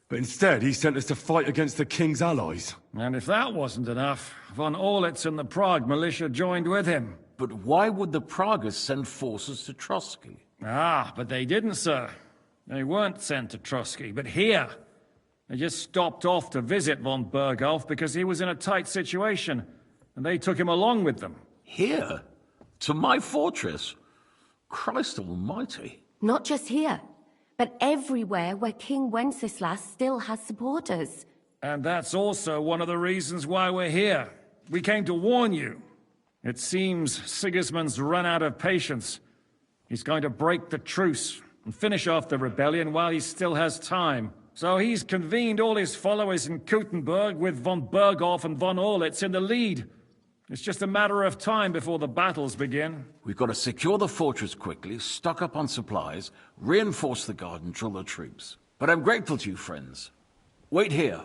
But instead, he sent us to fight against the king's allies. And if that wasn't enough, von Orlitz and the Prague militia joined with him. But why would the Praguers send forces to Trusky? Ah, but they didn't, sir. They weren't sent to Trusky, but here. They just stopped off to visit von Berghoff because he was in a tight situation, and they took him along with them. Here? To my fortress? Christ almighty. Not just here, but everywhere where King Wenceslas still has supporters. And that's also one of the reasons why we're here. We came to warn you. It seems Sigismund's run out of patience. He's going to break the truce and finish off the rebellion while he still has time. So he's convened all his followers in Kuttenberg with von Berghoff and von Orlitz in the lead. It's just a matter of time before the battles begin. We've got to secure the fortress quickly, stock up on supplies, reinforce the guard and drill the troops. But I'm grateful to you, friends. Wait here.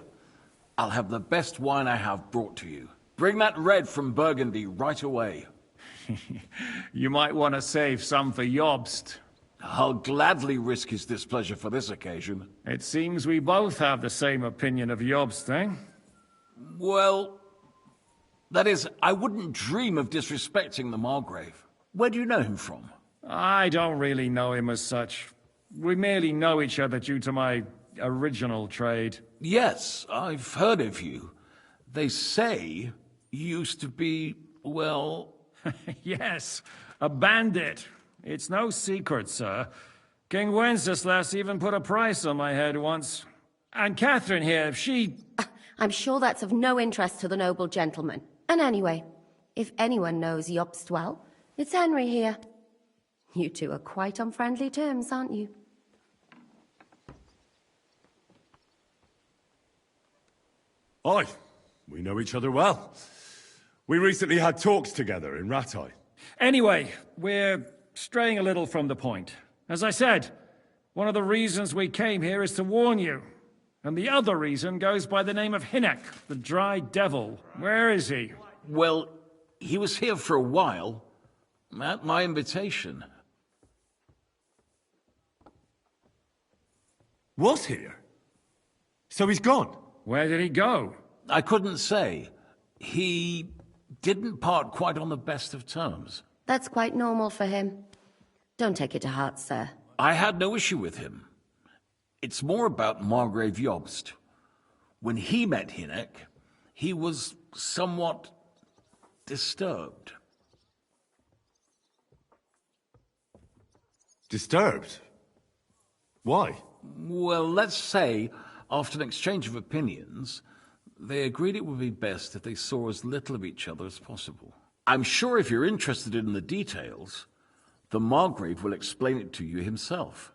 I'll have the best wine I have brought to you. Bring that red from Burgundy right away. You might want to save some for Jobst. I'll gladly risk his displeasure for this occasion. It seems we both have the same opinion of Jobst, eh? Well, that is, I wouldn't dream of disrespecting the Margrave. Where do you know him from? I don't really know him as such. We merely know each other due to my original trade. Yes, I've heard of you. They say you used to be, well... Yes, a bandit. It's no secret, sir. King Wenceslas even put a price on my head once. And Catherine here, she... I'm sure that's of no interest to the noble gentleman. And anyway, if anyone knows Jobst well, it's Henry here. You two are quite on friendly terms, aren't you? Aye, we know each other well. We recently had talks together in Rattay. Anyway, we're straying a little from the point. As I said, one of the reasons we came here is to warn you. And the other reason goes by the name of Hinnek, the Dry Devil. Where is he? Well, he was here for a while, at my invitation. Was here? So he's gone? Where did he go? I couldn't say. He didn't part quite on the best of terms. That's quite normal for him. Don't take it to heart, sir. I had no issue with him. It's more about Margrave Jobst. When he met Hynek, he was somewhat disturbed. Disturbed? Why? Well, let's say, after an exchange of opinions, they agreed it would be best if they saw as little of each other as possible. I'm sure if you're interested in the details, the Margrave will explain it to you himself.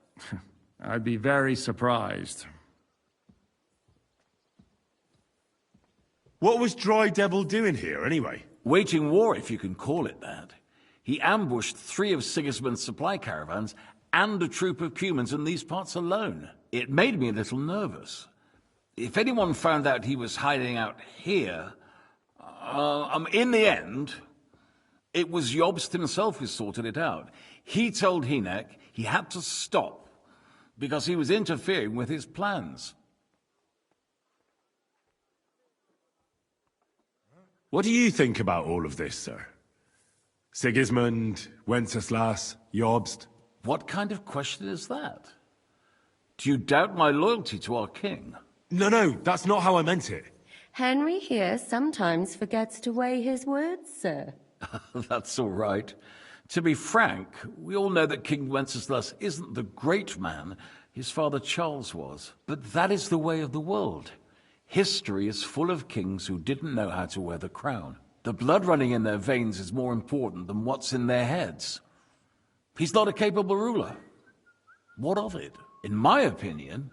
I'd be very surprised. What was Dry Devil doing here, anyway? Waging war, if you can call it that. He ambushed 3 of Sigismund's supply caravans and a troop of Cumans in these parts alone. It made me a little nervous. If anyone found out he was hiding out here, in the end, it was Jobst himself who sorted it out. He told Hynek he had to stop because he was interfering with his plans. What do you think about all of this, sir? Sigismund, Wenceslas, Jobst? What kind of question is that? Do you doubt my loyalty to our king? No, that's not how I meant it. Henry here sometimes forgets to weigh his words, sir. That's all right. To be frank, we all know that King Wenceslas isn't the great man his father Charles was. But that is the way of the world. History is full of kings who didn't know how to wear the crown. The blood running in their veins is more important than what's in their heads. He's not a capable ruler. What of it? In my opinion,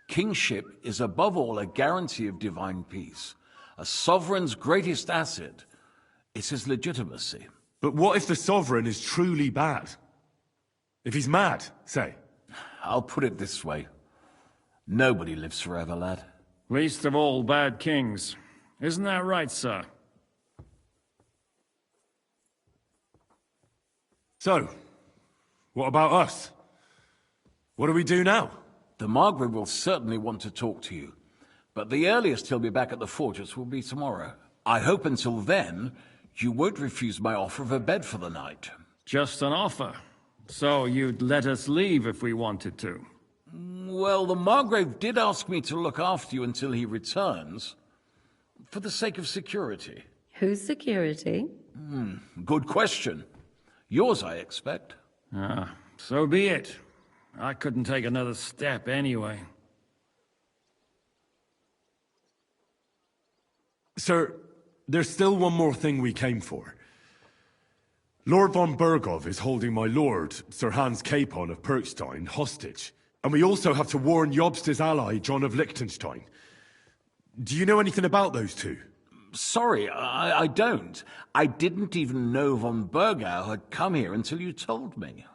kingship is above all a guarantee of divine peace. A sovereign's greatest asset is his legitimacy. But what if the sovereign is truly bad? If he's mad, say? I'll put it this way. Nobody lives forever, lad. Least of all bad kings. Isn't that right, sir? So, what about us? What do we do now? The Margrave will certainly want to talk to you, but the earliest he'll be back at the fortress will be tomorrow. I hope until then, you won't refuse my offer of a bed for the night. Just an offer. So you'd let us leave if we wanted to? Well, the Margrave did ask me to look after you until he returns, for the sake of security. Whose security? Good question. Yours, I expect. So be it. I couldn't take another step anyway. Sir, there's still one more thing we came for. Lord von Bergov is holding my lord, Sir Hans Capon of Perkstein, hostage. And we also have to warn Jobst's ally, John of Liechtenstein. Do you know anything about those two? Sorry, I don't. I didn't even know von Bergau had come here until you told me.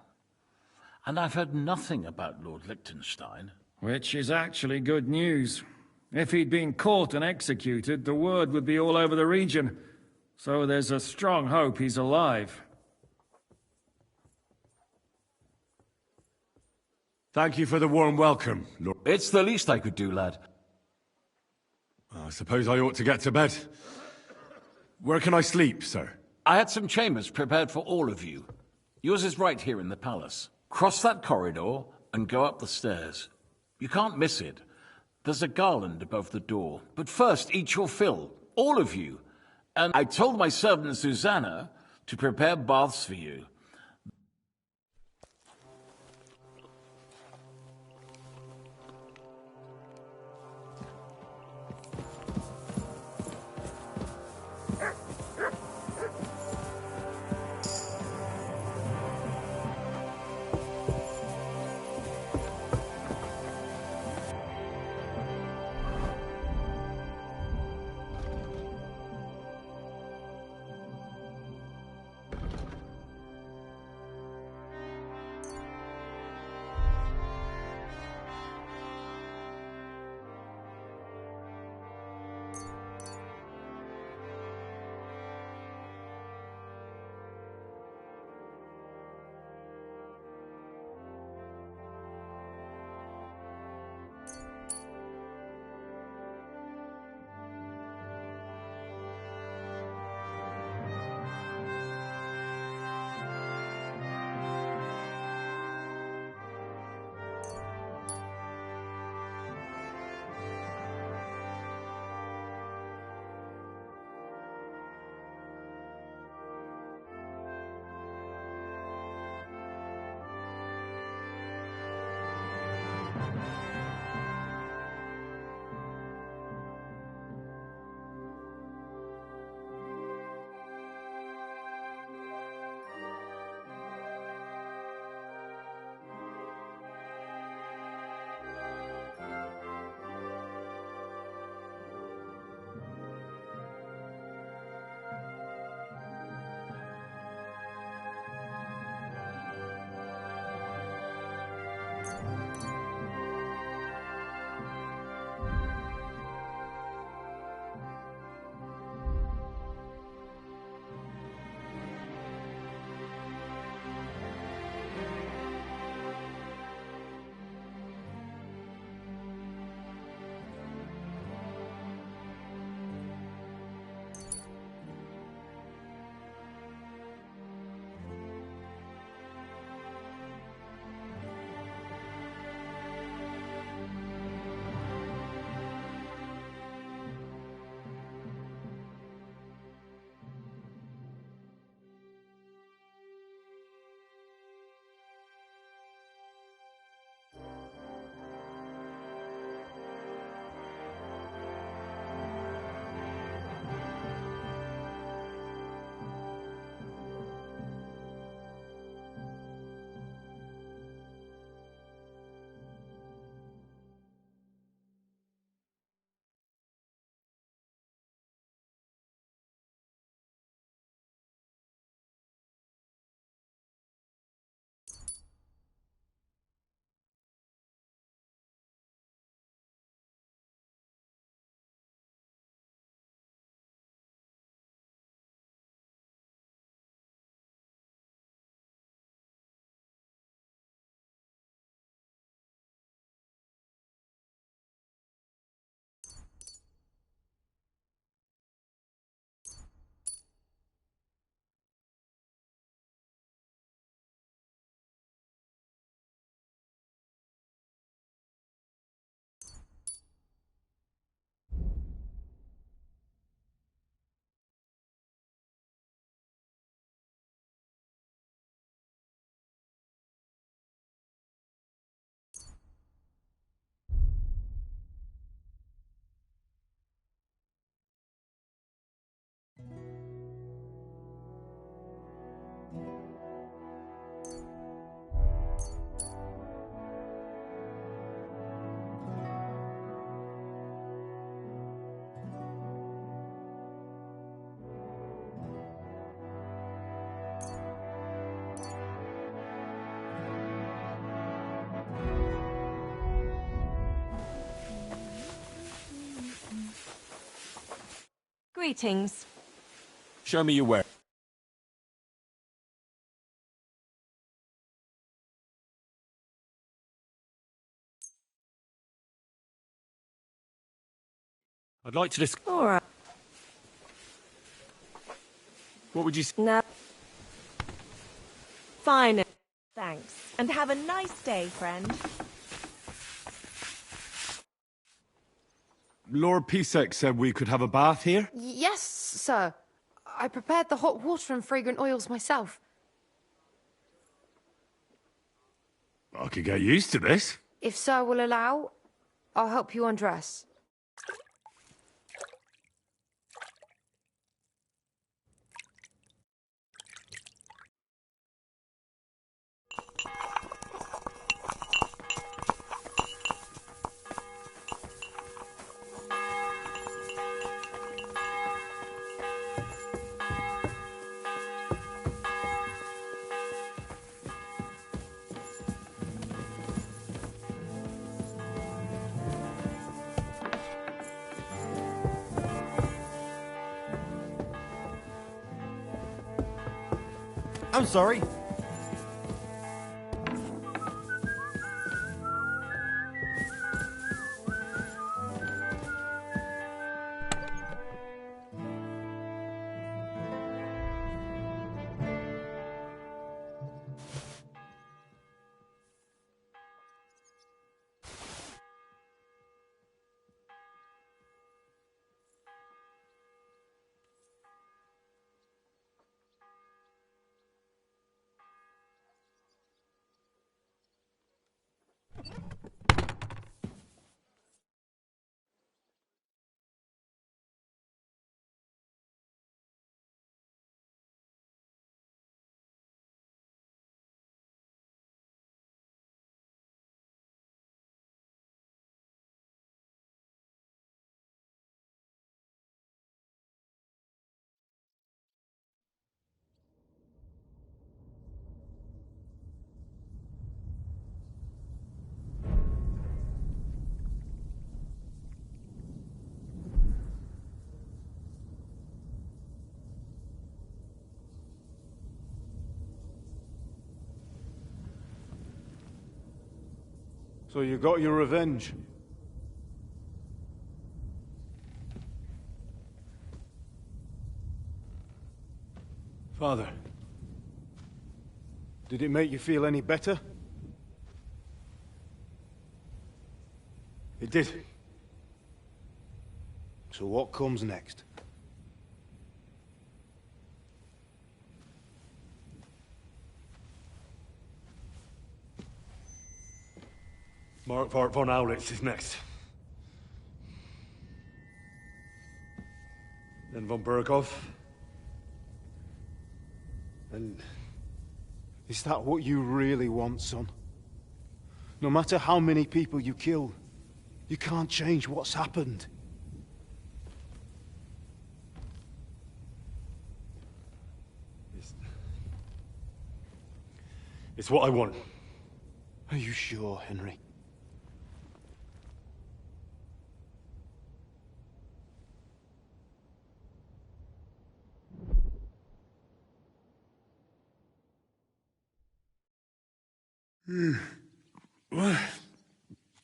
And I've heard nothing about Lord Liechtenstein. Which is actually good news. If he'd been caught and executed, the word would be all over the region. So there's a strong hope he's alive. Thank you for the warm welcome, Lord. It's the least I could do, lad. I suppose I ought to get to bed. Where can I sleep, sir? I had some chambers prepared for all of you. Yours is right here in the palace. Cross that corridor and go up the stairs. You can't miss it. There's a garland above the door. But first, eat your fill, all of you. And I told my servant Susanna to prepare baths for you. Greetings. Show me your wear. I'd like to discuss. All right. What would you say? No. Fine. Thanks. And have a nice day, friend. Lord Pisek said we could have a bath here? Yes, sir. I prepared the hot water and fragrant oils myself. I could get used to this. If sir will allow, I'll help you undress. I'm sorry. So you got your revenge? Father, did it make you feel any better? It did. So what comes next? Mark von Aulitz is next. Then von Burghoff. And is that what you really want, son? No matter how many people you kill, you can't change what's happened. It's what I want. Are you sure, Henry?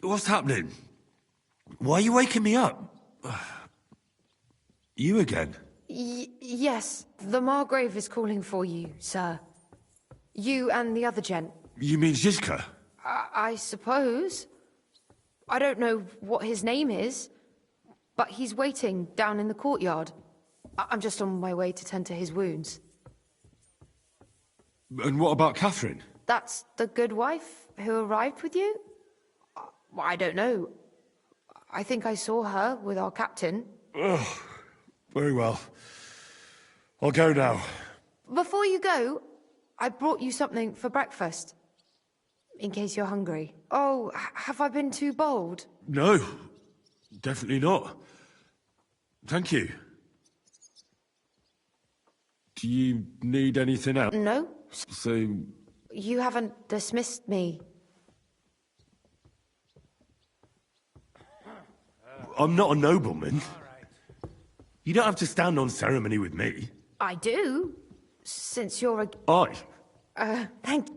What's happening? Why are you waking me up? You again? Yes, the Margrave is calling for you, sir. You and the other gent. You mean Zizka? I suppose. I don't know what his name is, but he's waiting down in the courtyard. I'm just on my way to tend to his wounds. And what about Catherine? That's the good wife who arrived with you? I don't know. I think I saw her with our captain. Oh, very well. I'll go now. Before you go, I brought you something for breakfast. In case you're hungry. Oh, have I been too bold? No, definitely not. Thank you. Do you need anything else? No. So... You haven't dismissed me. I'm not a nobleman. You don't have to stand on ceremony with me. I do, since you're a... Oi. Thank